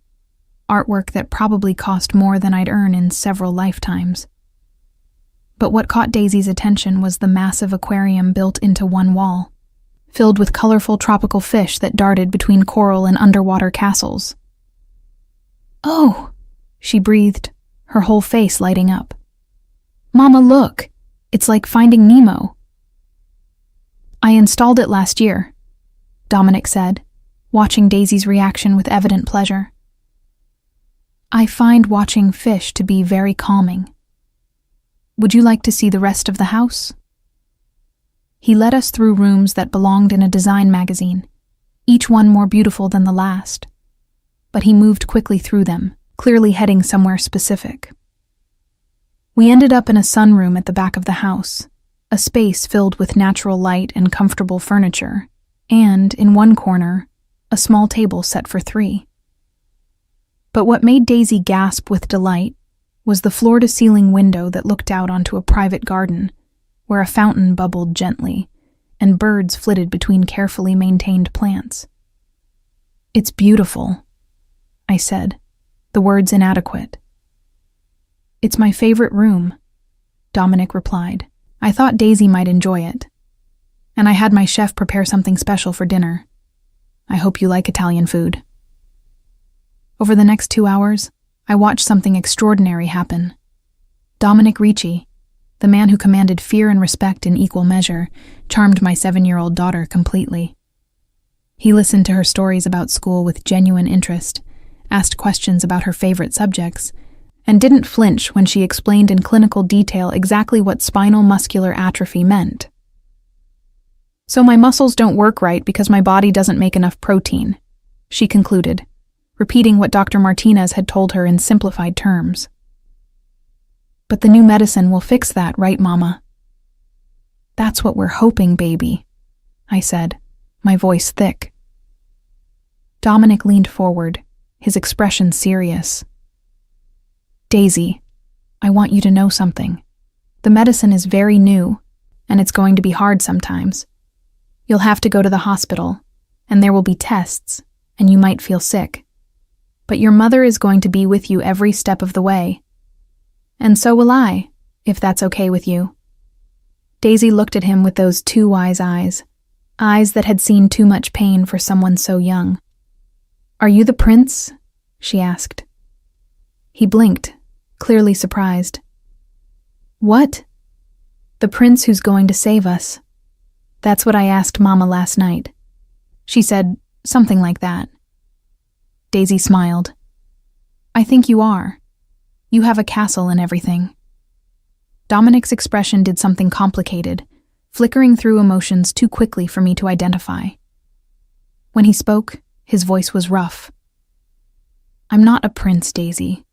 Speaker 1: artwork that probably cost more than I'd earn in several lifetimes. But what caught Daisy's attention was the massive aquarium built into one wall, filled with colorful tropical fish that darted between coral and underwater castles. "Oh," she breathed, her whole face lighting up. "Mama, look! It's like Finding Nemo." "I installed it last year," Dominic said, watching Daisy's reaction with evident pleasure. "I find watching fish to be very calming. Would you like to see the rest of the house?" He led us through rooms that belonged in a design magazine, each one more beautiful than the last. But he moved quickly through them, clearly heading somewhere specific. We ended up in a sunroom at the back of the house, a space filled with natural light and comfortable furniture, and, in one corner, a small table set for 3. But what made Daisy gasp with delight was the floor-to-ceiling window that looked out onto a private garden, where a fountain bubbled gently, and birds flitted between carefully maintained plants. "It's beautiful," I said, the words inadequate. "It's my favorite room," Dominic replied. "I thought Daisy might enjoy it. And I had my chef prepare something special for dinner. I hope you like Italian food." Over the next 2 hours, I watched something extraordinary happen. Dominic Ricci, the man who commanded fear and respect in equal measure, charmed my 7-year-old daughter completely. He listened to her stories about school with genuine interest, asked questions about her favorite subjects, and didn't flinch when she explained in clinical detail exactly what spinal muscular atrophy meant. "So my muscles don't work right because my body doesn't make enough protein," she concluded, repeating what Dr. Martinez had told her in simplified terms. "But the new medicine will fix that, right, Mama?" "That's what we're hoping, baby," I said, my voice thick. Dominic leaned forward, his expression serious. "Daisy, I want you to know something. The medicine is very new, and it's going to be hard sometimes. You'll have to go to the hospital, and there will be tests, and you might feel sick. But your mother is going to be with you every step of the way. And so will I, if that's okay with you." Daisy looked at him with those 2 wise eyes that had seen too much pain for someone so young. "Are you the prince?" she asked. He blinked, clearly surprised. "What?" "The prince who's going to save us. That's what I asked Mama last night. She said something like that." Daisy smiled. "I think you are. You have a castle and everything." Dominic's expression did something complicated, flickering through emotions too quickly for me to identify. When he spoke, his voice was rough. "I'm not a prince, Daisy.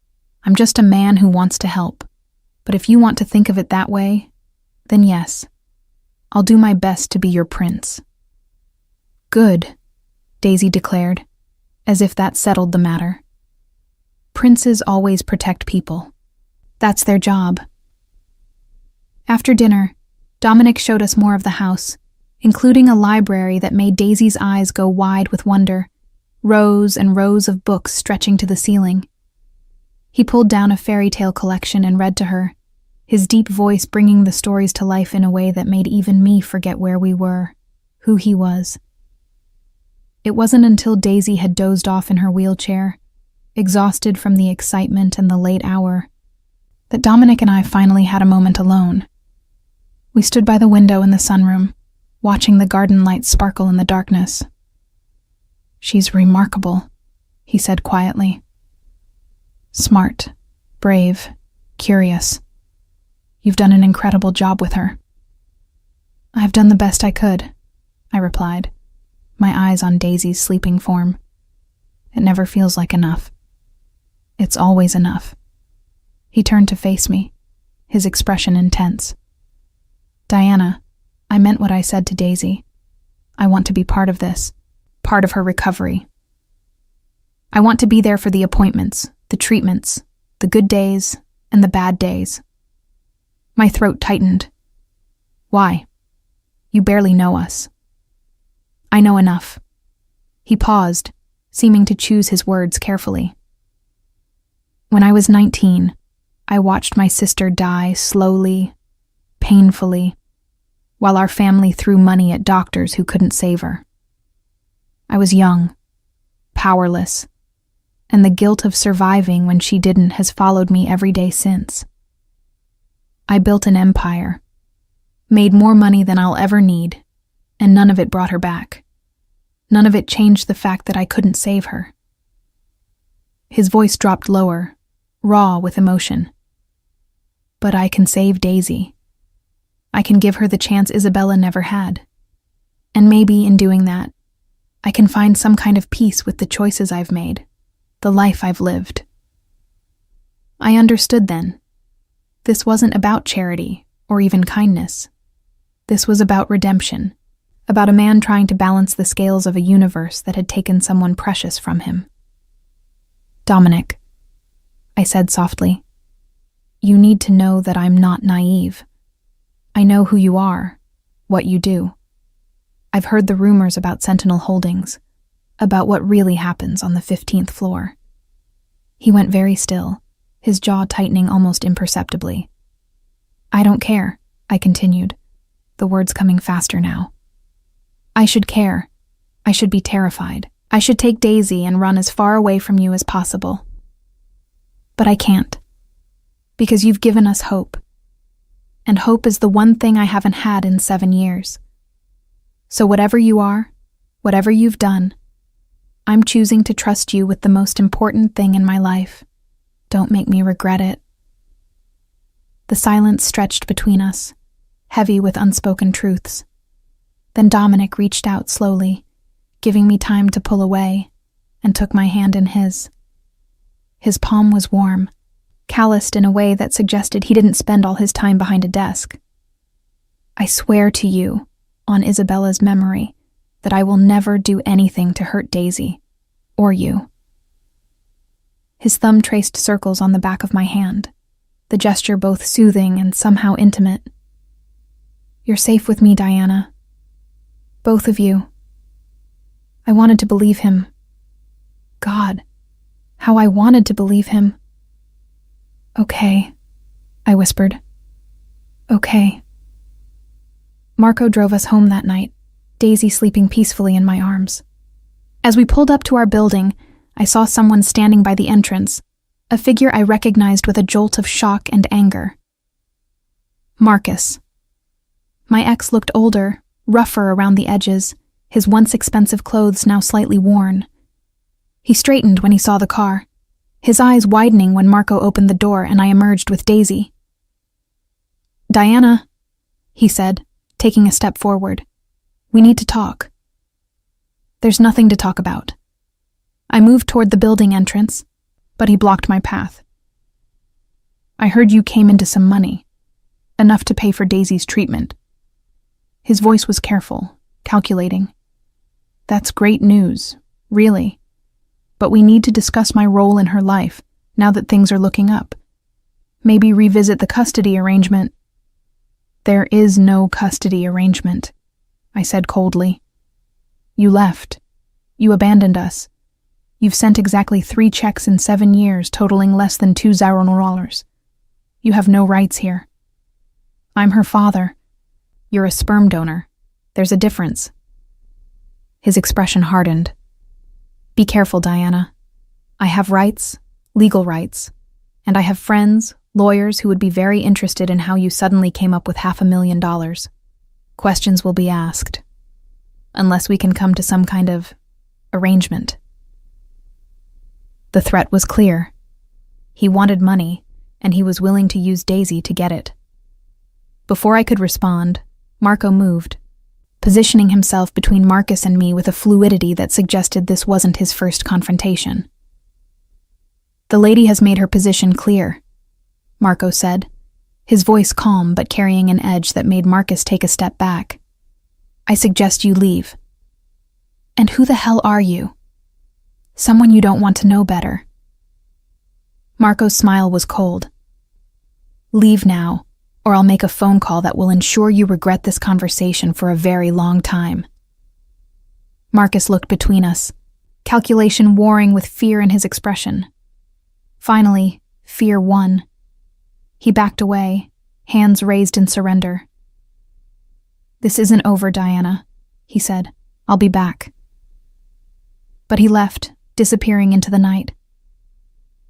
Speaker 1: I'm just a man who wants to help. But if you want to think of it that way, then yes, I'll do my best to be your prince." "Good," Daisy declared, as if that settled the matter. Princes always protect people. That's their job. After dinner, Dominic showed us more of the house, including a library that made Daisy's eyes go wide with wonder, rows and rows of books stretching to the ceiling. He pulled down a fairy tale collection and read to her, his deep voice bringing the stories to life in a way that made even me forget where we were, who he was. It wasn't until Daisy had dozed off in her wheelchair, exhausted from the excitement and the late hour, that Dominic and I finally had a moment alone. We stood by the window in the sunroom, watching the garden lights sparkle in the darkness. "She's remarkable," he said quietly. "Smart, brave, curious. You've done an incredible job with her." "I've done the best I could," I replied, my eyes on Daisy's sleeping form. "It never feels like enough. It's always enough." He turned to face me, his expression intense. "Diana, I meant what I said to Daisy. I want to be part of this, part of her recovery. I want to be there for the appointments, the treatments, the good days, and the bad days." My throat tightened. "Why? You barely know us." "I know enough." He paused, seeming to choose his words carefully. "When I was 19, I watched my sister die slowly, painfully, while our family threw money at doctors who couldn't save her. I was young, powerless, and the guilt of surviving when she didn't has followed me every day since. I built an empire, made more money than I'll ever need, and none of it brought her back. None of it changed the fact that I couldn't save her." His voice dropped lower, raw with emotion. "But I can save Daisy. I can give her the chance Isabella never had. And maybe in doing that, I can find some kind of peace with the choices I've made, the life I've lived. I understood then. This wasn't about charity or even kindness. This was about redemption, about a man trying to balance the scales of a universe that had taken someone precious from him. Dominic, I said softly, you need to know that I'm not naive. I know who you are, what you do. I've heard the rumors about Sentinel Holdings, about what really happens on the 15th floor. He went very still, his jaw tightening almost imperceptibly. I don't care, I continued, the words coming faster now. I should care. I should be terrified. I should take Daisy and run as far away from you as possible. But I can't, because you've given us hope. And hope is the one thing I haven't had in 7 years. So whatever you are, whatever you've done, I'm choosing to trust you with the most important thing in my life. Don't make me regret it. The silence stretched between us, heavy with unspoken truths. Then Dominic reached out slowly, giving me time to pull away, and took my hand in his. His palm was warm, calloused in a way that suggested he didn't spend all his time behind a desk. I swear to you, on Isabella's memory, that I will never do anything to hurt Daisy, or you. His thumb traced circles on the back of my hand, the gesture both soothing and somehow intimate. You're safe with me, Diana. Both of you. I wanted to believe him. God, how I wanted to believe him. Okay, I whispered. Okay. Marco drove us home that night, Daisy sleeping peacefully in my arms. As we pulled up to our building, I saw someone standing by the entrance, a figure I recognized with a jolt of shock and anger. Marcus. My ex looked older, rougher around the edges, his once expensive clothes now slightly worn. He straightened when he saw the car, his eyes widening when Marco opened the door and I emerged with Daisy. Diana, he said, taking a step forward. We need to talk. There's nothing to talk about. I moved toward the building entrance, but he blocked my path. I heard you came into some money, enough to pay for Daisy's treatment. His voice was careful, calculating. That's great news, really. But we need to discuss my role in her life, now that things are looking up. Maybe revisit the custody arrangement. There is no custody arrangement, I said coldly. You left. You abandoned us. You've sent exactly 3 checks in 7 years, totaling less than $2,000. You have no rights here. I'm her father. You're a sperm donor. There's a difference. His expression hardened. Be careful, Diana. I have rights, legal rights, and I have friends, lawyers who would be very interested in how you suddenly came up with $500,000. Questions will be asked, unless we can come to some kind of arrangement. The threat was clear. He wanted money, and he was willing to use Daisy to get it. Before I could respond, Marco moved, positioning himself between Marcus and me with a fluidity that suggested this wasn't his first confrontation. The lady has made her position clear, Marco said, his voice calm but carrying an edge that made Marcus take a step back. I suggest you leave. And who the hell are you? Someone you don't want to know better. Marco's smile was cold. Leave now, or I'll make a phone call that will ensure you regret this conversation for a very long time. Marcus looked between us, calculation warring with fear in his expression. Finally, fear won. He backed away, hands raised in surrender. This isn't over, Diana, he said. I'll be back. But he left, disappearing into the night.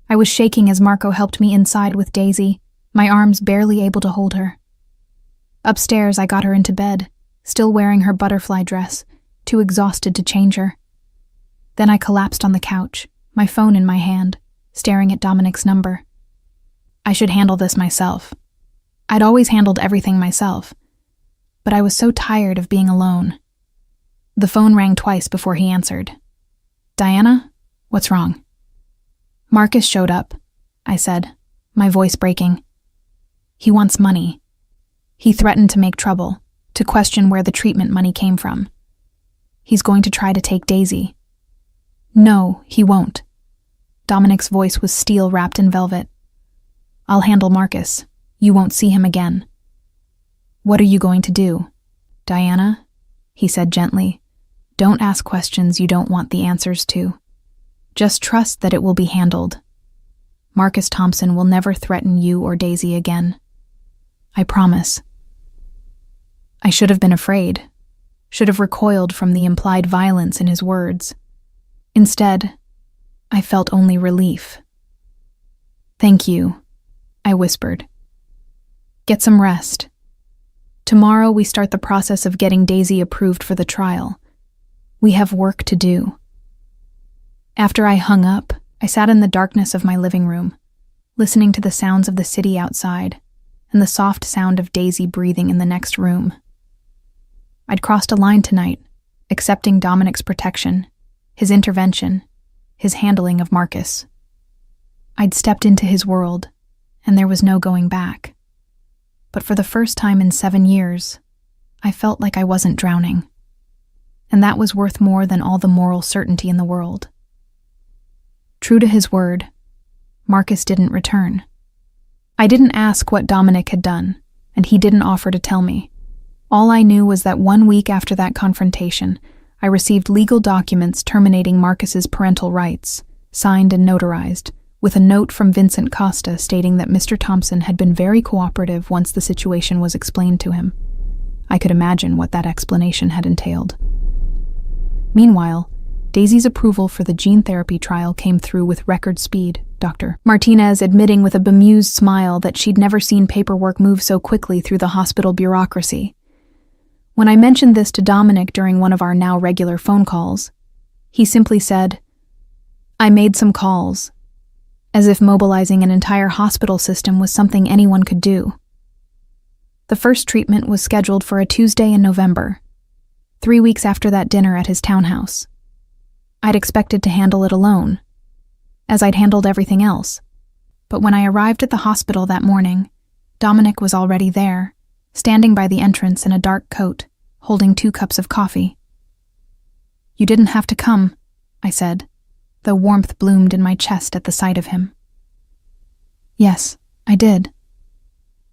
Speaker 1: I was shaking as Marco helped me inside with Daisy, my arms barely able to hold her. Upstairs, I got her into bed, still wearing her butterfly dress, too exhausted to change her. Then I collapsed on the couch, my phone in my hand, staring at Dominic's number. I should handle this myself. I'd always handled everything myself, but I was so tired of being alone. The phone rang twice before he answered. "Diana? What's wrong?" "Marcus showed up," I said, my voice breaking. "He wants money. He threatened to make trouble, to question where the treatment money came from. He's going to try to take Daisy." "No, he won't." Dominic's voice was steel wrapped in velvet. "I'll handle Marcus. You won't see him again." "What are you going to do?" "Diana," he said gently, "don't ask questions you don't want the answers to. Just trust that it will be handled. Marcus Thompson will never threaten you or Daisy again. I promise." I should have been afraid, should have recoiled from the implied violence in his words. Instead, I felt only relief. "Thank you," I whispered. "Get some rest. Tomorrow we start the process of getting Daisy approved for the trial. We have work to do." After I hung up, I sat in the darkness of my living room, listening to the sounds of the city outside and the soft sound of Daisy breathing in the next room. I'd crossed a line tonight, accepting Dominic's protection, his intervention, his handling of Marcus. I'd stepped into his world, and there was no going back. But for the first time in 7 years, I felt like I wasn't drowning. And that was worth more than all the moral certainty in the world. True to his word, Marcus didn't return. I didn't ask what Dominic had done, and he didn't offer to tell me. All I knew was that 1 week after that confrontation, I received legal documents terminating Marcus's parental rights, signed and notarized, with a note from Vincent Costa stating that Mr. Thompson had been very cooperative once the situation was explained to him. I could imagine what that explanation had entailed. Meanwhile, Daisy's approval for the gene therapy trial came through with record speed, Dr. Martinez admitting with a bemused smile that she'd never seen paperwork move so quickly through the hospital bureaucracy. When I mentioned this to Dominic during one of our now regular phone calls, he simply said, "I made some calls," as if mobilizing an entire hospital system was something anyone could do. The first treatment was scheduled for a Tuesday in November, 3 weeks after that dinner at his townhouse. I'd expected to handle it alone, as I'd handled everything else. But when I arrived at the hospital that morning, Dominic was already there, standing by the entrance in a dark coat, holding 2 cups of coffee. "You didn't have to come," I said, though warmth bloomed in my chest at the sight of him. "Yes, I did."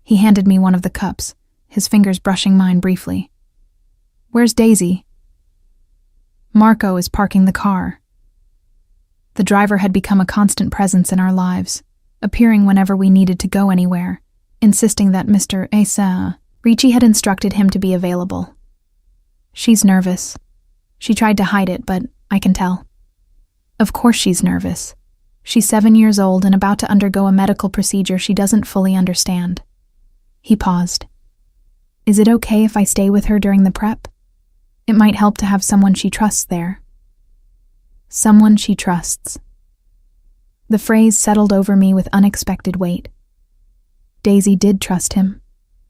Speaker 1: He handed me one of the cups, his fingers brushing mine briefly. "Where's Daisy?" "Marco is parking the car." The driver had become a constant presence in our lives, appearing whenever we needed to go anywhere, insisting that Mr. Asa Ricci had instructed him to be available. "She's nervous. She tried to hide it, but I can tell." "Of course she's nervous. She's 7 years old and about to undergo a medical procedure she doesn't fully understand." He paused. "Is it okay if I stay with her during the prep? It might help to have someone she trusts there." Someone she trusts. The phrase settled over me with unexpected weight. Daisy did trust him,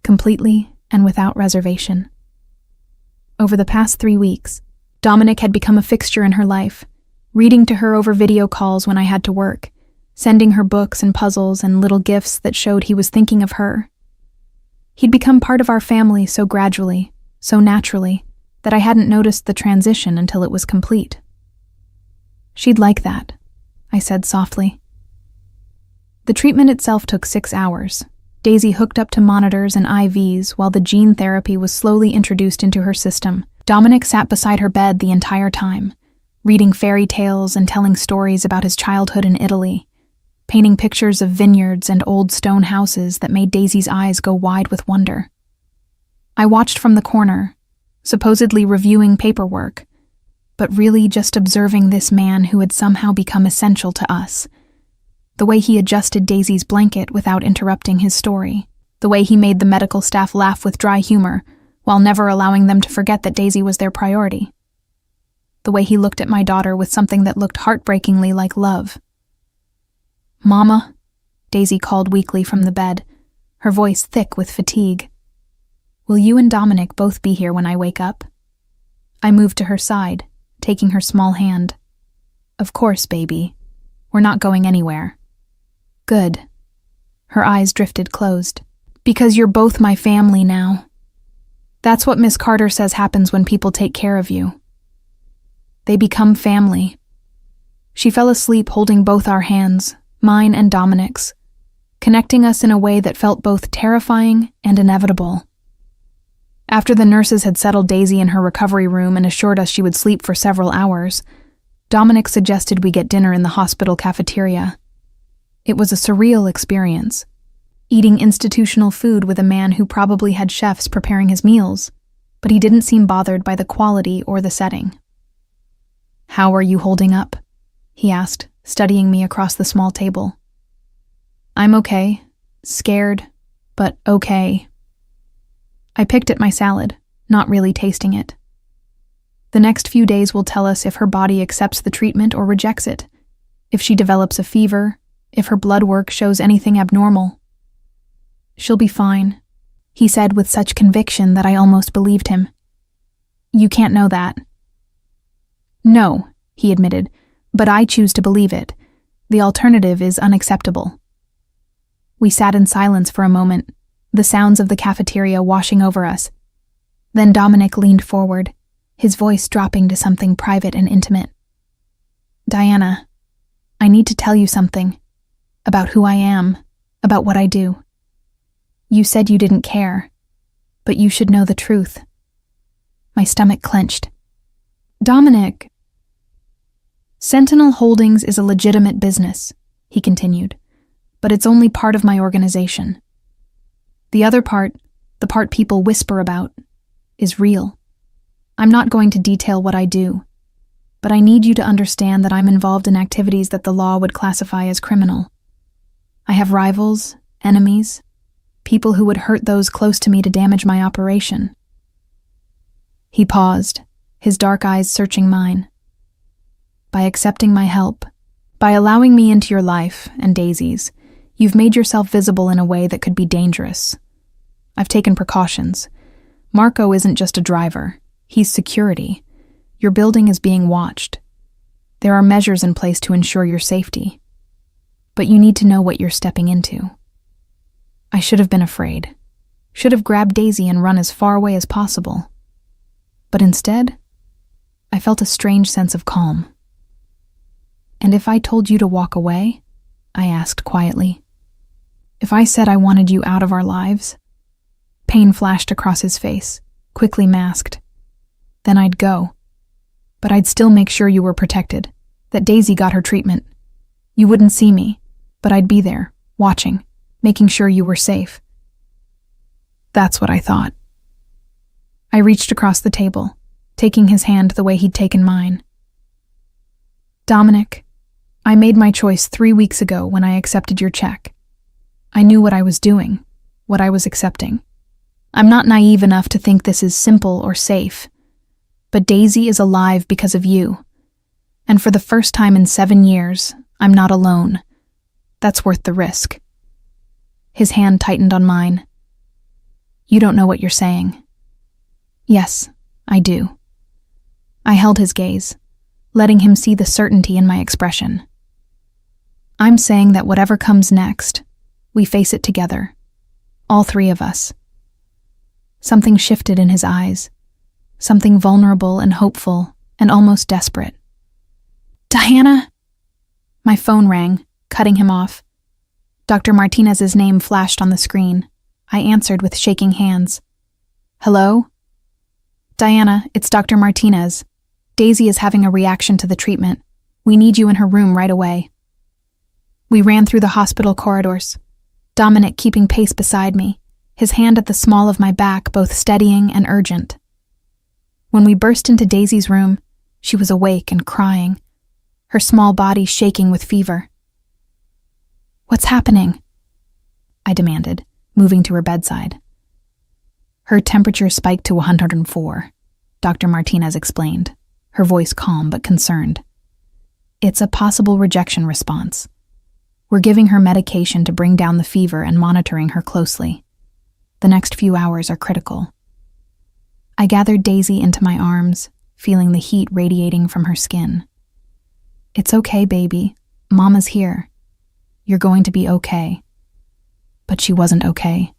Speaker 1: completely and without reservation. Over the past 3 weeks, Dominic had become a fixture in her life, reading to her over video calls when I had to work, sending her books and puzzles and little gifts that showed he was thinking of her. He'd become part of our family so gradually, so naturally, that I hadn't noticed the transition until it was complete. "She'd like that," I said softly. The treatment itself took 6 hours. Daisy hooked up to monitors and IVs while the gene therapy was slowly introduced into her system. Dominic sat beside her bed the entire time, reading fairy tales and telling stories about his childhood in Italy, painting pictures of vineyards and old stone houses that made Daisy's eyes go wide with wonder. I watched from the corner, supposedly reviewing paperwork, but really just observing this man who had somehow become essential to us. The way he adjusted Daisy's blanket without interrupting his story, the way he made the medical staff laugh with dry humor while never allowing them to forget that Daisy was their priority. The way he looked at my daughter with something that looked heartbreakingly like love. "Mama," Daisy called weakly from the bed, her voice thick with fatigue. Will you and Dominic both be here when I wake up? I moved to her side, taking her small hand. Of course, baby. We're not going anywhere. Good. Her eyes drifted closed. Because you're both my family now. That's what Miss Carter says happens when people take care of you. They become family. She fell asleep holding both our hands, mine and Dominic's, connecting us in a way that felt both terrifying and inevitable. After the nurses had settled Daisy in her recovery room and assured us she would sleep for several hours, Dominic suggested we get dinner in the hospital cafeteria. It was a surreal experience, eating institutional food with a man who probably had chefs preparing his meals, but he didn't seem bothered by the quality or the setting. How are you holding up? He asked, studying me across the small table. I'm okay. Scared, but okay. I picked at my salad, not really tasting it. The next few days will tell us if her body accepts the treatment or rejects it, if she develops a fever, if her blood work shows anything abnormal. She'll be fine, he said with such conviction that I almost believed him. You can't know that. No, he admitted, but I choose to believe it. The alternative is unacceptable. We sat in silence for a moment, the sounds of the cafeteria washing over us. Then Dominic leaned forward, his voice dropping to something private and intimate. Diana, I need to tell you something. About who I am, about what I do. You said you didn't care, but you should know the truth. My stomach clenched. Dominic. Sentinel Holdings is a legitimate business, he continued, but it's only part of my organization. The other part, the part people whisper about, is real. I'm not going to detail what I do, but I need you to understand that I'm involved in activities that the law would classify as criminal. I have rivals, enemies, people who would hurt those close to me to damage my operation. He paused, his dark eyes searching mine. By accepting my help, by allowing me into your life and Daisy's, you've made yourself visible in a way that could be dangerous. I've taken precautions. Marco isn't just a driver. He's security. Your building is being watched. There are measures in place to ensure your safety. But you need to know what you're stepping into. I should have been afraid. Should have grabbed Daisy and run as far away as possible. But instead, I felt a strange sense of calm. And if I told you to walk away? I asked quietly. If I said I wanted you out of our lives? Pain flashed across his face, quickly masked. Then I'd go. But I'd still make sure you were protected, that Daisy got her treatment. You wouldn't see me, but I'd be there, watching, making sure you were safe. That's what I thought. I reached across the table, taking his hand the way he'd taken mine. Dominic, I made my choice 3 weeks ago when I accepted your check. I knew what I was doing, what I was accepting. I'm not naive enough to think this is simple or safe. But Daisy is alive because of you. And for the first time in 7 years, I'm not alone. That's worth the risk. His hand tightened on mine. You don't know what you're saying. Yes, I do. I held his gaze, letting him see the certainty in my expression. I'm saying that whatever comes next, we face it together. All 3 of us. Something shifted in his eyes. Something vulnerable and hopeful and almost desperate. Diana? My phone rang, cutting him off. Dr. Martinez's name flashed on the screen. I answered with shaking hands. Hello? Diana, it's Dr. Martinez. Daisy is having a reaction to the treatment. We need you in her room right away. We ran through the hospital corridors, Dominic keeping pace beside me, his hand at the small of my back both steadying and urgent. When we burst into Daisy's room, she was awake and crying, her small body shaking with fever. What's happening? I demanded, moving to her bedside. Her temperature spiked to 104, Dr. Martinez explained, her voice calm but concerned. It's a possible rejection response. We're giving her medication to bring down the fever and monitoring her closely. The next few hours are critical. I gathered Daisy into my arms, feeling the heat radiating from her skin. "It's okay, baby. Mama's here. You're going to be okay." But she wasn't okay.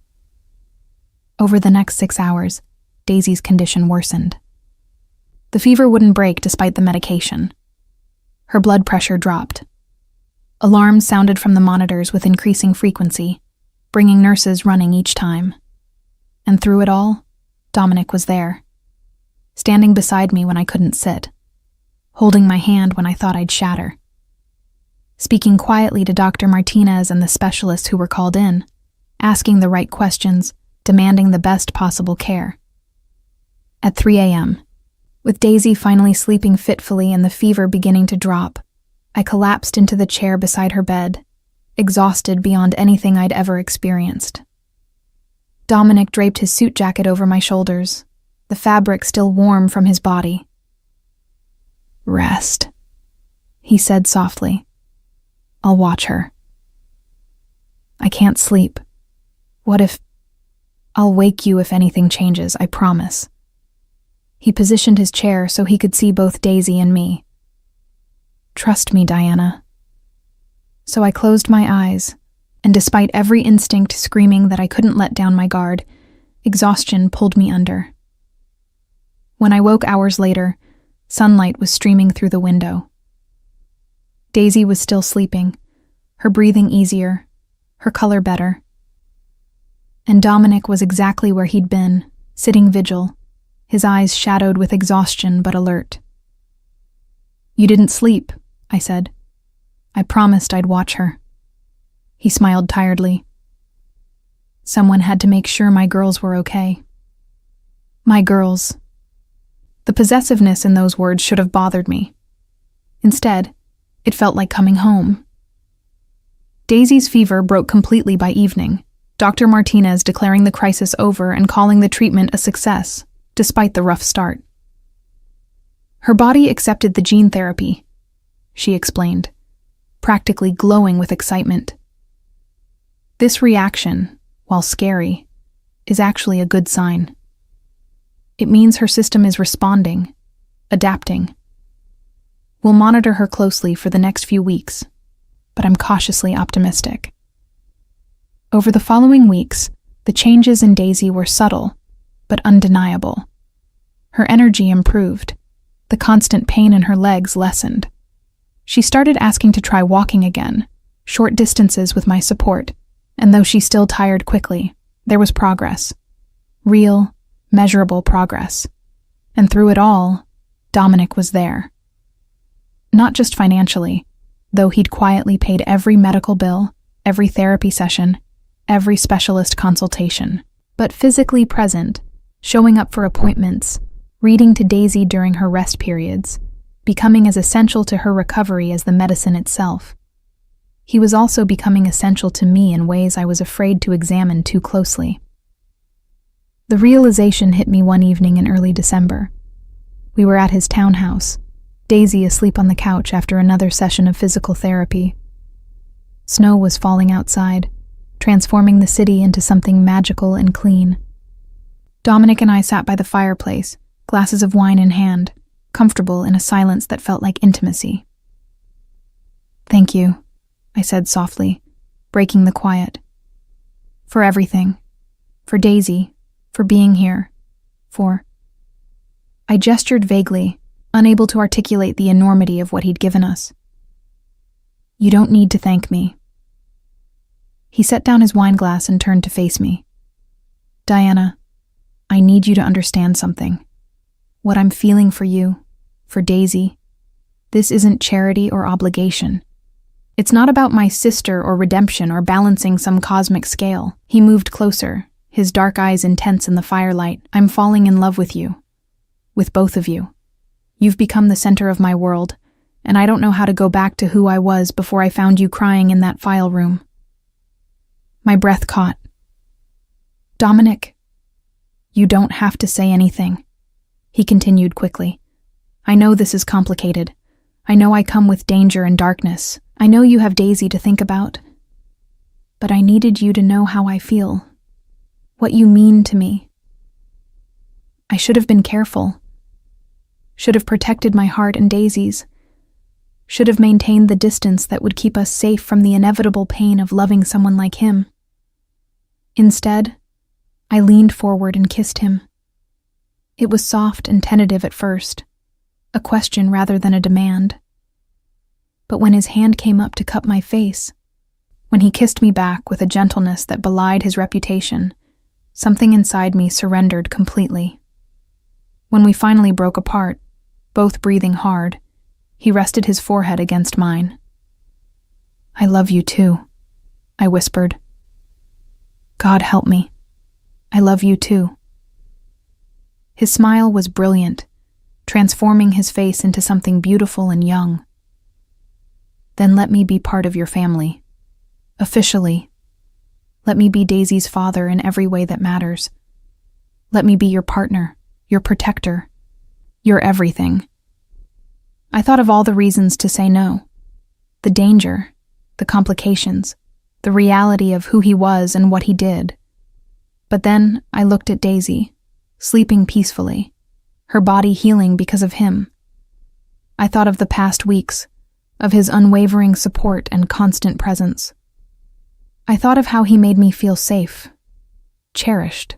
Speaker 1: Over the next 6 hours, Daisy's condition worsened. The fever wouldn't break despite the medication. Her blood pressure dropped. Alarms sounded from the monitors with increasing frequency, bringing nurses running each time. And through it all, Dominic was there, standing beside me when I couldn't sit, holding my hand when I thought I'd shatter, speaking quietly to Dr. Martinez and the specialists who were called in, asking the right questions, demanding the best possible care. At 3 a.m., with Daisy finally sleeping fitfully and the fever beginning to drop, I collapsed into the chair beside her bed, exhausted beyond anything I'd ever experienced. Dominic draped his suit jacket over my shoulders, the fabric still warm from his body. "Rest," he said softly. "I'll watch her." "I can't sleep. What if... I'll wake you if anything changes, I promise." He positioned his chair so he could see both Daisy and me. "Trust me, Diana." So I closed my eyes, and despite every instinct screaming that I couldn't let down my guard, exhaustion pulled me under. When I woke hours later, sunlight was streaming through the window. Daisy was still sleeping, her breathing easier, her color better. And Dominic was exactly where he'd been, sitting vigil, his eyes shadowed with exhaustion but alert. "You didn't sleep," I said. "I promised I'd watch her." He smiled tiredly. "Someone had to make sure my girls were okay." My girls. The possessiveness in those words should have bothered me. Instead, it felt like coming home. Daisy's fever broke completely by evening, Dr. Martinez declaring the crisis over and calling the treatment a success, despite the rough start. Her body accepted the gene therapy, she explained, practically glowing with excitement. This reaction, while scary, is actually a good sign. It means her system is responding, adapting. We'll monitor her closely for the next few weeks, but I'm cautiously optimistic. Over the following weeks, the changes in Daisy were subtle, but undeniable. Her energy improved. The constant pain in her legs lessened. She started asking to try walking again, short distances with my support, and though she still tired quickly, there was progress. Real, measurable progress. And through it all, Dominic was there. Not just financially, though he'd quietly paid every medical bill, every therapy session, every specialist consultation, but physically present, showing up for appointments, reading to Daisy during her rest periods, becoming as essential to her recovery as the medicine itself. He was also becoming essential to me in ways I was afraid to examine too closely. The realization hit me one evening in early December. We were at his townhouse, Daisy asleep on the couch after another session of physical therapy. Snow was falling outside, transforming the city into something magical and clean. Dominic and I sat by the fireplace, glasses of wine in hand, comfortable in a silence that felt like intimacy. "Thank you," I said softly, breaking the quiet. "For everything. For Daisy. For being here. For..." I gestured vaguely, unable to articulate the enormity of what he'd given us. "You don't need to thank me." He set down his wine glass and turned to face me. "Diana, I need you to understand something. What I'm feeling for you, for Daisy, this isn't charity or obligation. It's not about my sister or redemption or balancing some cosmic scale." He moved closer, his dark eyes intense in the firelight. "I'm falling in love with you. With both of you. You've become the center of my world, and I don't know how to go back to who I was before I found you crying in that file room." My breath caught. "Dominic, you don't have to say anything," he continued quickly. "I know this is complicated. I know I come with danger and darkness. I know you have Daisy to think about. But I needed you to know how I feel. What you mean to me." I should have been careful. Should have protected my heart and Daisy's. Should have maintained the distance that would keep us safe from the inevitable pain of loving someone like him. Instead, I leaned forward and kissed him. It was soft and tentative at first, a question rather than a demand. But when his hand came up to cup my face, when he kissed me back with a gentleness that belied his reputation, something inside me surrendered completely. When we finally broke apart, both breathing hard, he rested his forehead against mine. "I love you too," I whispered. "God help me. I love you too." His smile was brilliant, transforming his face into something beautiful and young. "Then let me be part of your family. Officially. Let me be Daisy's father in every way that matters. Let me be your partner, your protector, your everything." I thought of all the reasons to say no. The danger, the complications, the reality of who he was and what he did. But then I looked at Daisy, sleeping peacefully, her body healing because of him. I thought of the past weeks, of his unwavering support and constant presence. I thought of how he made me feel safe, cherished,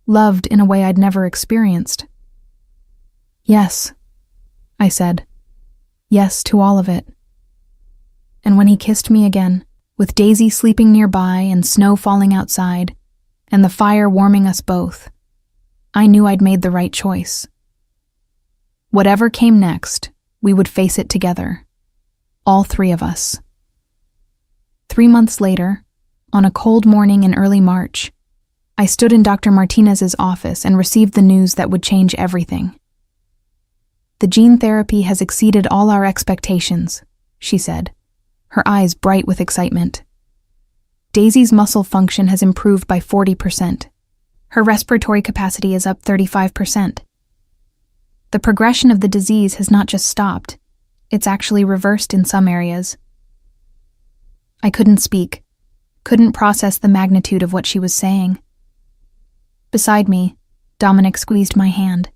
Speaker 1: loved in a way I'd never experienced. "Yes," I said. "Yes to all of it." And when he kissed me again, with Daisy sleeping nearby and snow falling outside, and the fire warming us both, I knew I'd made the right choice. Whatever came next, we would face it together, all three of us. 3 months later, on a cold morning in early March, I stood in Dr. Martinez's office and received the news that would change everything. "The gene therapy has exceeded all our expectations," she said, her eyes bright with excitement. "Daisy's muscle function has improved by 40%. Her respiratory capacity is up 35%. The progression of the disease has not just stopped, it's actually reversed in some areas." I couldn't speak, couldn't process the magnitude of what she was saying. Beside me, Dominic squeezed my hand,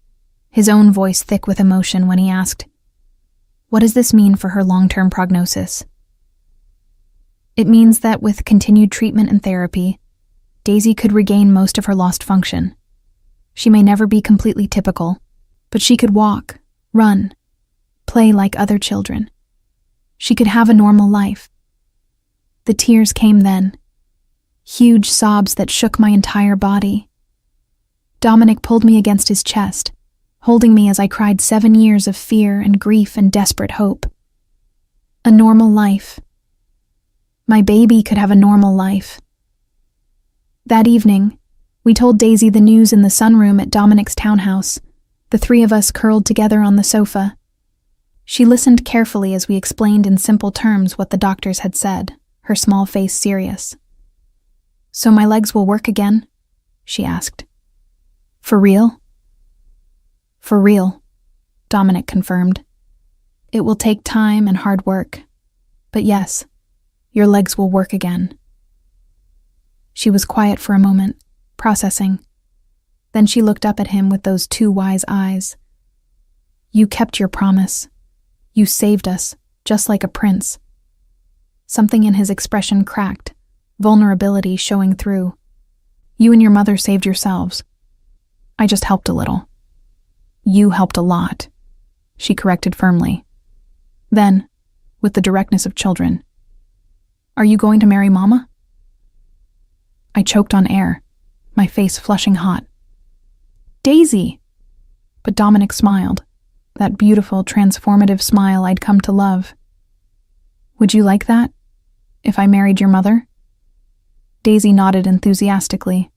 Speaker 1: his own voice thick with emotion when he asked, "What does this mean for her long-term prognosis?" "It means that with continued treatment and therapy, Daisy could regain most of her lost function. She may never be completely typical, but she could walk, run, play like other children. She could have a normal life." The tears came then, huge sobs that shook my entire body. Dominic pulled me against his chest, holding me as I cried 7 years of fear and grief and desperate hope. A normal life. My baby could have a normal life. That evening, we told Daisy the news in the sunroom at Dominic's townhouse, the three of us curled together on the sofa. She listened carefully as we explained in simple terms what the doctors had said, her small face serious. "So my legs will work again?" she asked. "For real?" "For real," Dominic confirmed. "It will take time and hard work, but yes, your legs will work again." She was quiet for a moment, processing. Then she looked up at him with those 2 wise eyes. "You kept your promise. You saved us, just like a prince." Something in his expression cracked, vulnerability showing through. "You and your mother saved yourselves. I just helped a little." "You helped a lot," she corrected firmly. Then, with the directness of children, "Are you going to marry Mama?" I choked on air, my face flushing hot. "Daisy!" But Dominic smiled, that beautiful, transformative smile I'd come to love. "Would you like that, if I married your mother?" Daisy nodded enthusiastically.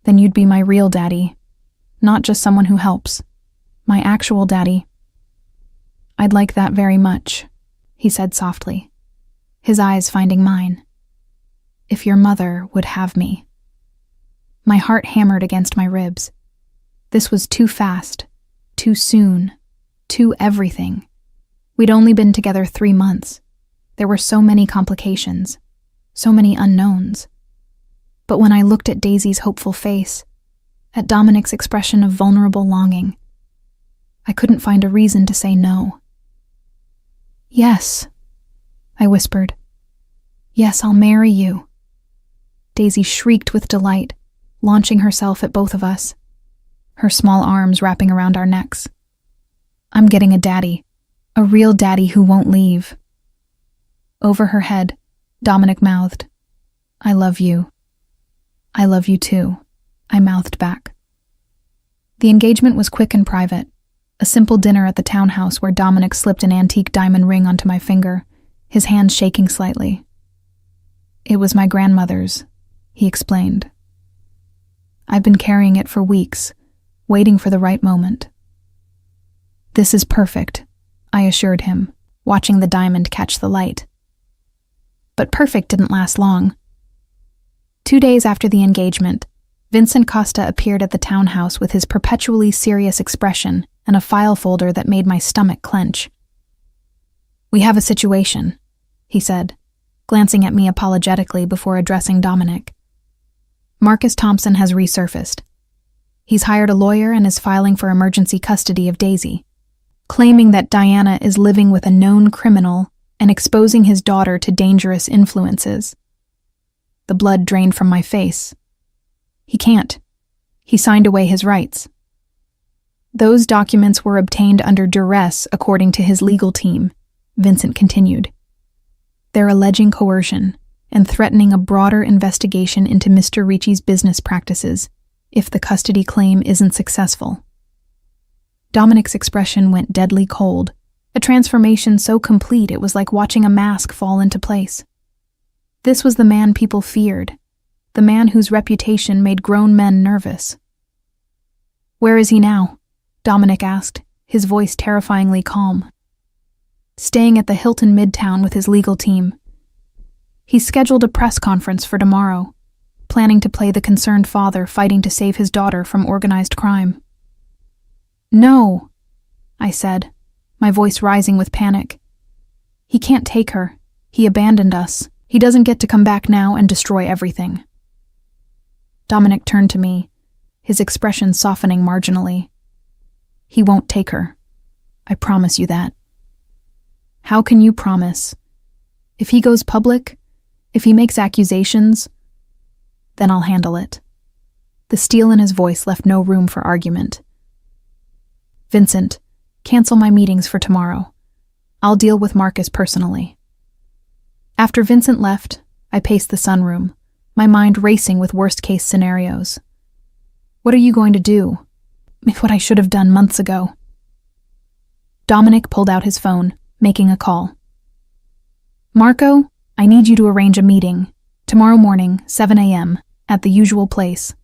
Speaker 1: "Then you'd be my real daddy, not just someone who helps. My actual daddy." "I'd like that very much," he said softly, his eyes finding mine. "If your mother would have me." My heart hammered against my ribs. This was too fast, too soon, too everything. We'd only been together 3 months. There were so many complications, so many unknowns. But when I looked at Daisy's hopeful face, at Dominic's expression of vulnerable longing. I couldn't find a reason to say no. "Yes," I whispered. "Yes, I'll marry you." Daisy shrieked with delight, launching herself at both of us, her small arms wrapping around our necks. "I'm getting a daddy, a real daddy who won't leave." Over her head, Dominic mouthed, "I love you." "I love you too," I mouthed back. The engagement was quick and private, a simple dinner at the townhouse where Dominic slipped an antique diamond ring onto my finger, his hand shaking slightly. "It was my grandmother's," he explained. "I've been carrying it for weeks, waiting for the right moment." "This is perfect," I assured him, watching the diamond catch the light. But perfect didn't last long. 2 days after the engagement, Vincent Costa appeared at the townhouse with his perpetually serious expression and a file folder that made my stomach clench. "We have a situation," he said, glancing at me apologetically before addressing Dominic. "Marcus Thompson has resurfaced. He's hired a lawyer and is filing for emergency custody of Daisy, claiming that Diana is living with a known criminal and exposing his daughter to dangerous influences." The blood drained from my face. "He can't. He signed away his rights." "Those documents were obtained under duress, according to his legal team," Vincent continued. "They're alleging coercion and threatening a broader investigation into Mr. Ricci's business practices if the custody claim isn't successful." Dominic's expression went deadly cold, a transformation so complete it was like watching a mask fall into place. This was the man people feared, the man whose reputation made grown men nervous. "Where is he now?" Dominic asked, his voice terrifyingly calm. "Staying at the Hilton Midtown with his legal team. He's scheduled a press conference for tomorrow, planning to play the concerned father fighting to save his daughter from organized crime." "No," I said, my voice rising with panic. "He can't take her. He abandoned us. He doesn't get to come back now and destroy everything." Dominic turned to me, his expression softening marginally. "He won't take her. I promise you that." "How can you promise? If he goes public, if he makes accusations, then I'll handle it." The steel in his voice left no room for argument. "Vincent, cancel my meetings for tomorrow. I'll deal with Marcus personally." After Vincent left, I paced the sunroom, my mind racing with worst-case scenarios. What are you going to do? What I should have done months ago. Dominic pulled out his phone, making a call. "Marco, I need you to arrange a meeting, tomorrow morning, 7 a.m., at the usual place.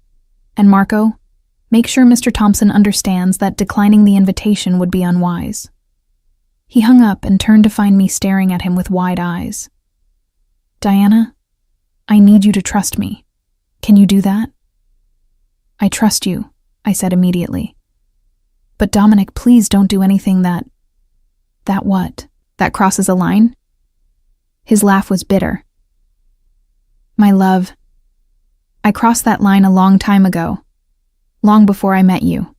Speaker 1: And Marco, make sure Mr. Thompson understands that declining the invitation would be unwise." He hung up and turned to find me staring at him with wide eyes. "Diana, I need you to trust me. Can you do that?" "I trust you," I said immediately. "But Dominic, please don't do anything that what? That crosses a line?" His laugh was bitter. "My love, I crossed that line a long time ago, long before I met you.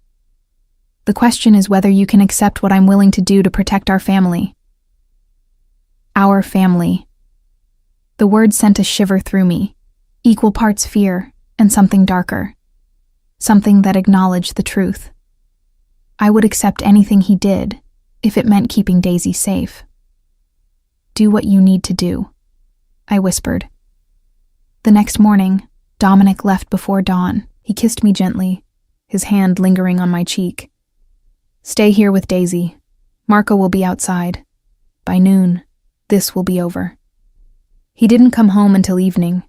Speaker 1: The question is whether you can accept what I'm willing to do to protect our family." "Our family." The word sent a shiver through me, equal parts fear and something darker, something that acknowledged the truth. I would accept anything he did if it meant keeping Daisy safe. "Do what you need to do," I whispered. The next morning, Dominic left before dawn. He kissed me gently, his hand lingering on my cheek. "Stay here with Daisy. Marco will be outside. By noon, this will be over." He didn't come home until evening.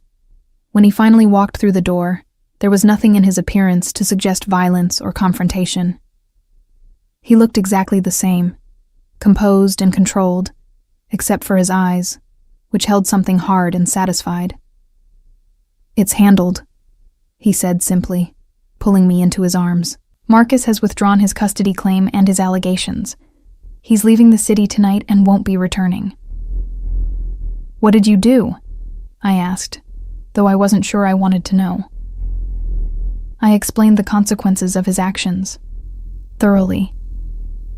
Speaker 1: When he finally walked through the door, there was nothing in his appearance to suggest violence or confrontation. He looked exactly the same, composed and controlled, except for his eyes, which held something hard and satisfied. "It's handled," he said simply, pulling me into his arms. "Marcus has withdrawn his custody claim and his allegations. He's leaving the city tonight and won't be returning." "What did you do?" I asked, though I wasn't sure I wanted to know. I explained the consequences of his actions. Thoroughly.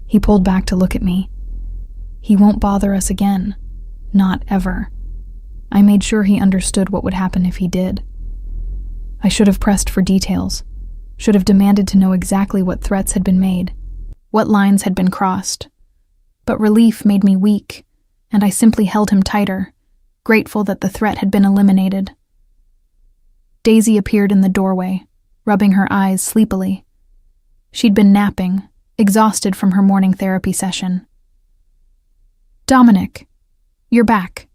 Speaker 1: He pulled back to look at me. He won't bother us again. Not ever. I made sure he understood what would happen if he did. I should have pressed for details, should have demanded to know exactly what threats had been made, what lines had been crossed. But relief made me weak, and I simply held him tighter, grateful that the threat had been eliminated. Daisy appeared in the doorway, rubbing her eyes sleepily. She'd been napping, exhausted from her morning therapy session. "Dominic, you're back."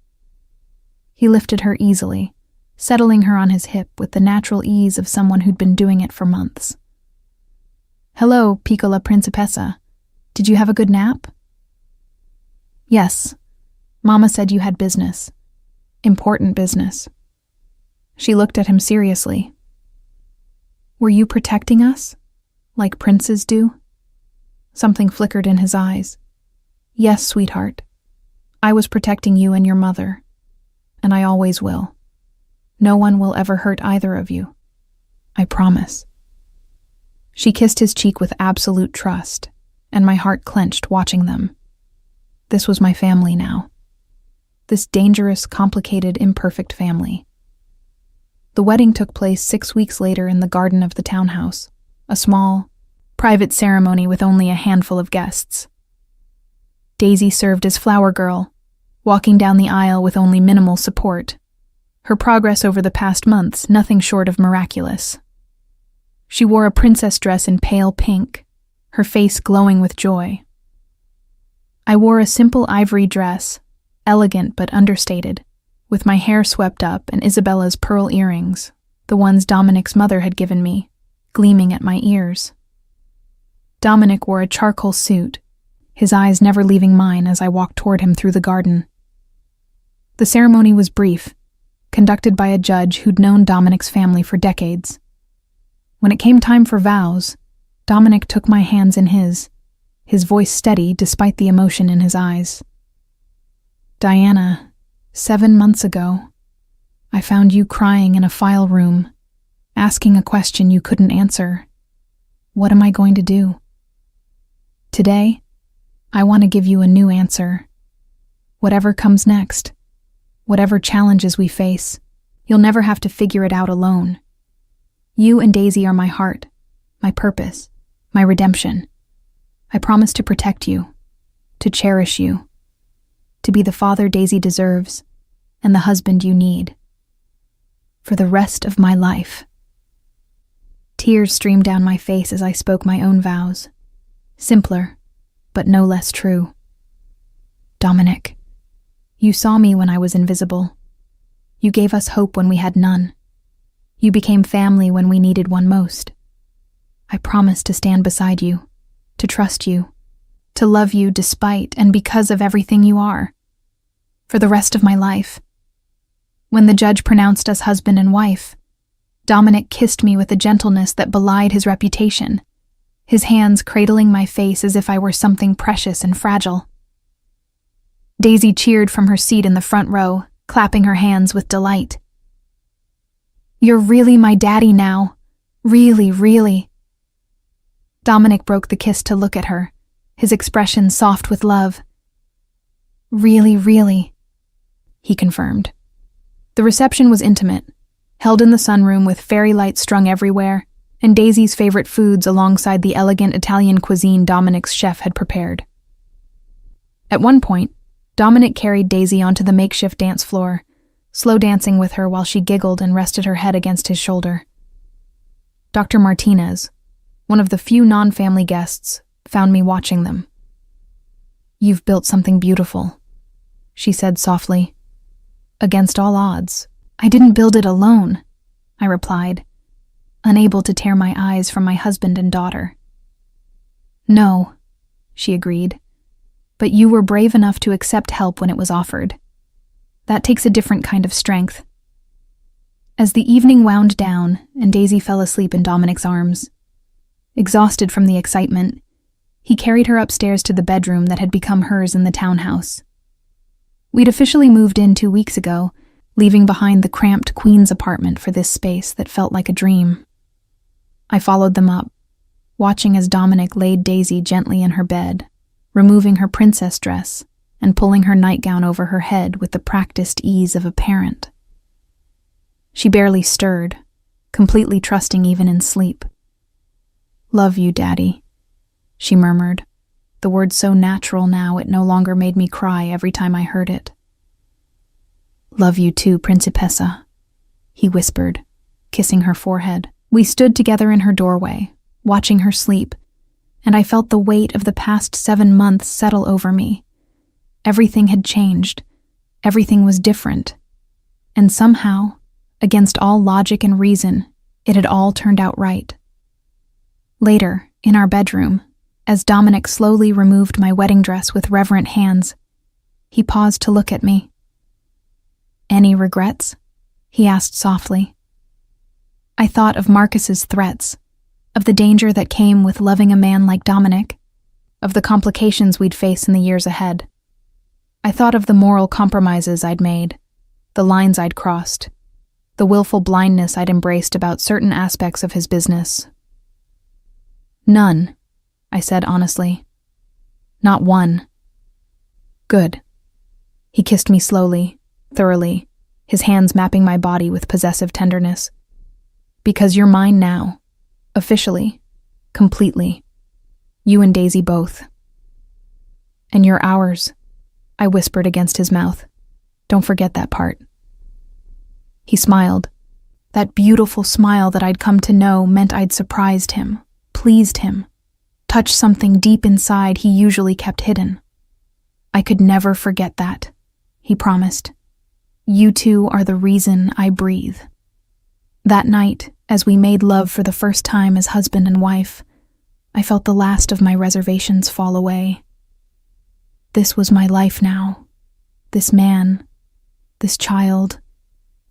Speaker 1: He lifted her easily, settling her on his hip with the natural ease of someone who'd been doing it for months. "Hello, piccola principessa. Did you have a good nap?" "Yes. Mama said you had business. Important business." She looked at him seriously. "Were you protecting us? Like princes do?" Something flickered in his eyes. "Yes, sweetheart. I was protecting you and your mother. And I always will. No one will ever hurt either of you. I promise." She kissed his cheek with absolute trust, and my heart clenched watching them. This was my family now. This dangerous, complicated, imperfect family. The wedding took place 6 weeks later in the garden of the townhouse, a small, private ceremony with only a handful of guests. Daisy served as flower girl, walking down the aisle with only minimal support. Her progress over the past months nothing short of miraculous. She wore a princess dress in pale pink, her face glowing with joy. I wore a simple ivory dress, elegant but understated, with my hair swept up and Isabella's pearl earrings, the ones Dominic's mother had given me, gleaming at my ears. Dominic wore a charcoal suit, his eyes never leaving mine as I walked toward him through the garden. The ceremony was brief, conducted by a judge who'd known Dominic's family for decades. When it came time for vows, Dominic took my hands in his voice steady despite the emotion in his eyes. "Diana, 7 months ago, I found you crying in a file room, asking a question you couldn't answer. What am I going to do? Today, I want to give you a new answer. Whatever comes next, whatever challenges we face, you'll never have to figure it out alone. You and Daisy are my heart, my purpose, my redemption. I promise to protect you, to cherish you, to be the father Daisy deserves and the husband you need. For the rest of my life." Tears streamed down my face as I spoke my own vows. Simpler, but no less true. "Dominic, you saw me when I was invisible. You gave us hope when we had none. You became family when we needed one most. I promise to stand beside you, to trust you, to love you despite and because of everything you are. For the rest of my life." When the judge pronounced us husband and wife, Dominic kissed me with a gentleness that belied his reputation, his hands cradling my face as if I were something precious and fragile. Daisy cheered from her seat in the front row, clapping her hands with delight. "You're really my daddy now. Really, really." Dominic broke the kiss to look at her, his expression soft with love. "Really, really," he confirmed. The reception was intimate, held in the sunroom with fairy lights strung everywhere, and Daisy's favorite foods alongside the elegant Italian cuisine Dominic's chef had prepared. At one point, Dominic carried Daisy onto the makeshift dance floor, slow dancing with her while she giggled and rested her head against his shoulder. Dr. Martinez, one of the few non-family guests, found me watching them. "You've built something beautiful," she said softly. "Against all odds, I didn't build it alone," I replied, unable to tear my eyes from my husband and daughter. "No," she agreed, "but you were brave enough to accept help when it was offered. That takes a different kind of strength." As the evening wound down and Daisy fell asleep in Dominic's arms, exhausted from the excitement, he carried her upstairs to the bedroom that had become hers in the townhouse. We'd officially moved in 2 weeks ago, leaving behind the cramped Queen's apartment for this space that felt like a dream. I followed them up, watching as Dominic laid Daisy gently in her bed, removing her princess dress and pulling her nightgown over her head with the practiced ease of a parent. She barely stirred, completely trusting even in sleep. "Love you, Daddy," she murmured, the word so natural now it no longer made me cry every time I heard it. "Love you too, Principessa," he whispered, kissing her forehead. We stood together in her doorway, watching her sleep, and I felt the weight of the past 7 months settle over me. Everything had changed. Everything was different. And somehow, against all logic and reason, it had all turned out right. Later, in our bedroom, as Dominic slowly removed my wedding dress with reverent hands, he paused to look at me. "Any regrets?" he asked softly. I thought of Marcus's threats, of the danger that came with loving a man like Dominic, of the complications we'd face in the years ahead. I thought of the moral compromises I'd made, the lines I'd crossed, the willful blindness I'd embraced about certain aspects of his business. "None," I said honestly. "Not one." "Good." He kissed me slowly, thoroughly, his hands mapping my body with possessive tenderness. "Because you're mine now. Officially. Completely. You and Daisy both." "And you're ours," I whispered against his mouth. "Don't forget that part." He smiled. That beautiful smile that I'd come to know meant I'd surprised him, pleased him, touched something deep inside he usually kept hidden. "I could never forget that," he promised. "You two are the reason I breathe." That night, as we made love for the first time as husband and wife, I felt the last of my reservations fall away. This was my life now. This man, this child,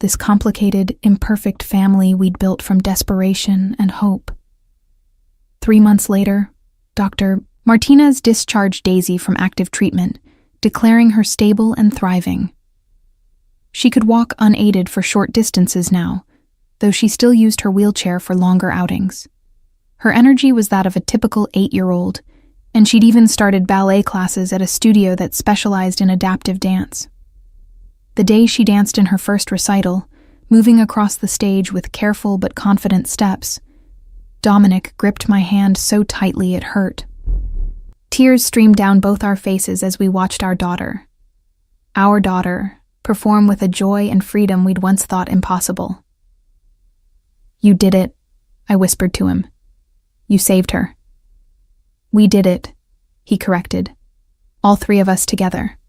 Speaker 1: this complicated, imperfect family we'd built from desperation and hope. 3 months later, Dr. Martinez discharged Daisy from active treatment, declaring her stable and thriving. She could walk unaided for short distances now, though she still used her wheelchair for longer outings. Her energy was that of a typical 8-year-old, and she'd even started ballet classes at a studio that specialized in adaptive dance. The day she danced in her first recital, moving across the stage with careful but confident steps, Dominic gripped my hand so tightly it hurt. Tears streamed down both our faces as we watched our daughter, perform with a joy and freedom we'd once thought impossible. "You did it," I whispered to him. "You saved her." "We did it," he corrected. "All 3 of us together."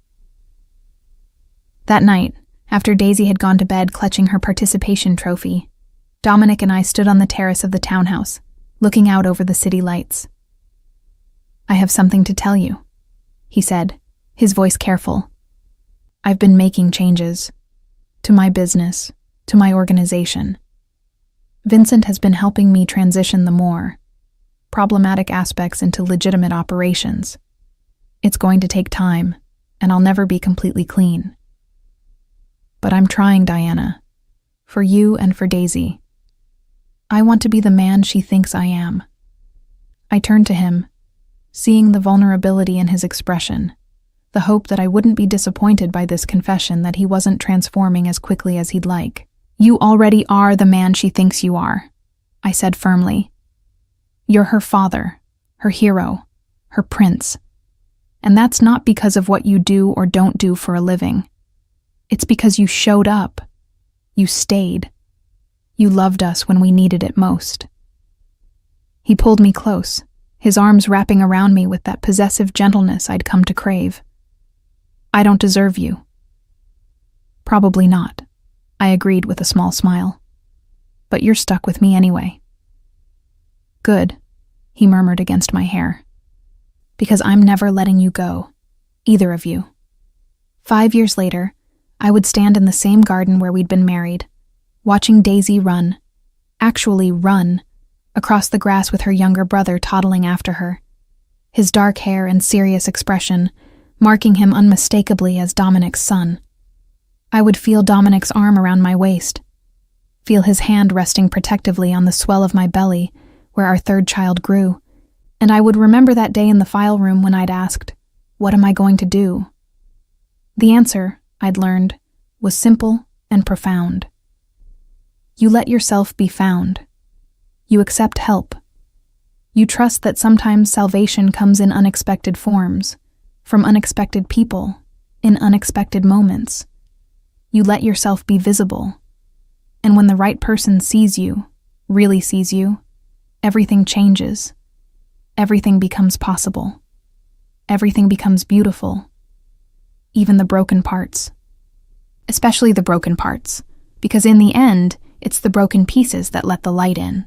Speaker 1: That night, after Daisy had gone to bed clutching her participation trophy, Dominic and I stood on the terrace of the townhouse, looking out over the city lights. "I have something to tell you," he said, his voice careful. "I've been making changes. To my business, to my organization. Vincent has been helping me transition the more problematic aspects into legitimate operations. It's going to take time, and I'll never be completely clean. But I'm trying, Diana. For you and for Daisy. I want to be the man she thinks I am." I turned to him, seeing the vulnerability in his expression, the hope that I wouldn't be disappointed by this confession that he wasn't transforming as quickly as he'd like. "You already are the man she thinks you are," I said firmly. "You're her father, her hero, her prince. And that's not because of what you do or don't do for a living. It's because you showed up. You stayed. You loved us when we needed it most." He pulled me close, his arms wrapping around me with that possessive gentleness I'd come to crave. "I don't deserve you." "Probably not," I agreed with a small smile. "But you're stuck with me anyway." "Good," he murmured against my hair. "Because I'm never letting you go, either of you." 5 years later, I would stand in the same garden where we'd been married, watching Daisy run, actually run, across the grass with her younger brother toddling after her, his dark hair and serious expression marking him unmistakably as Dominic's son. I would feel Dominic's arm around my waist, feel his hand resting protectively on the swell of my belly where our third child grew, and I would remember that day in the file room when I'd asked, "What am I going to do?" The answer, I'd learned, was simple and profound. You let yourself be found. You accept help. You trust that sometimes salvation comes in unexpected forms, from unexpected people, in unexpected moments. You let yourself be visible. And when the right person sees you, really sees you, everything changes. Everything becomes possible. Everything becomes beautiful. Even the broken parts. Especially the broken parts, because in the end, it's the broken pieces that let the light in.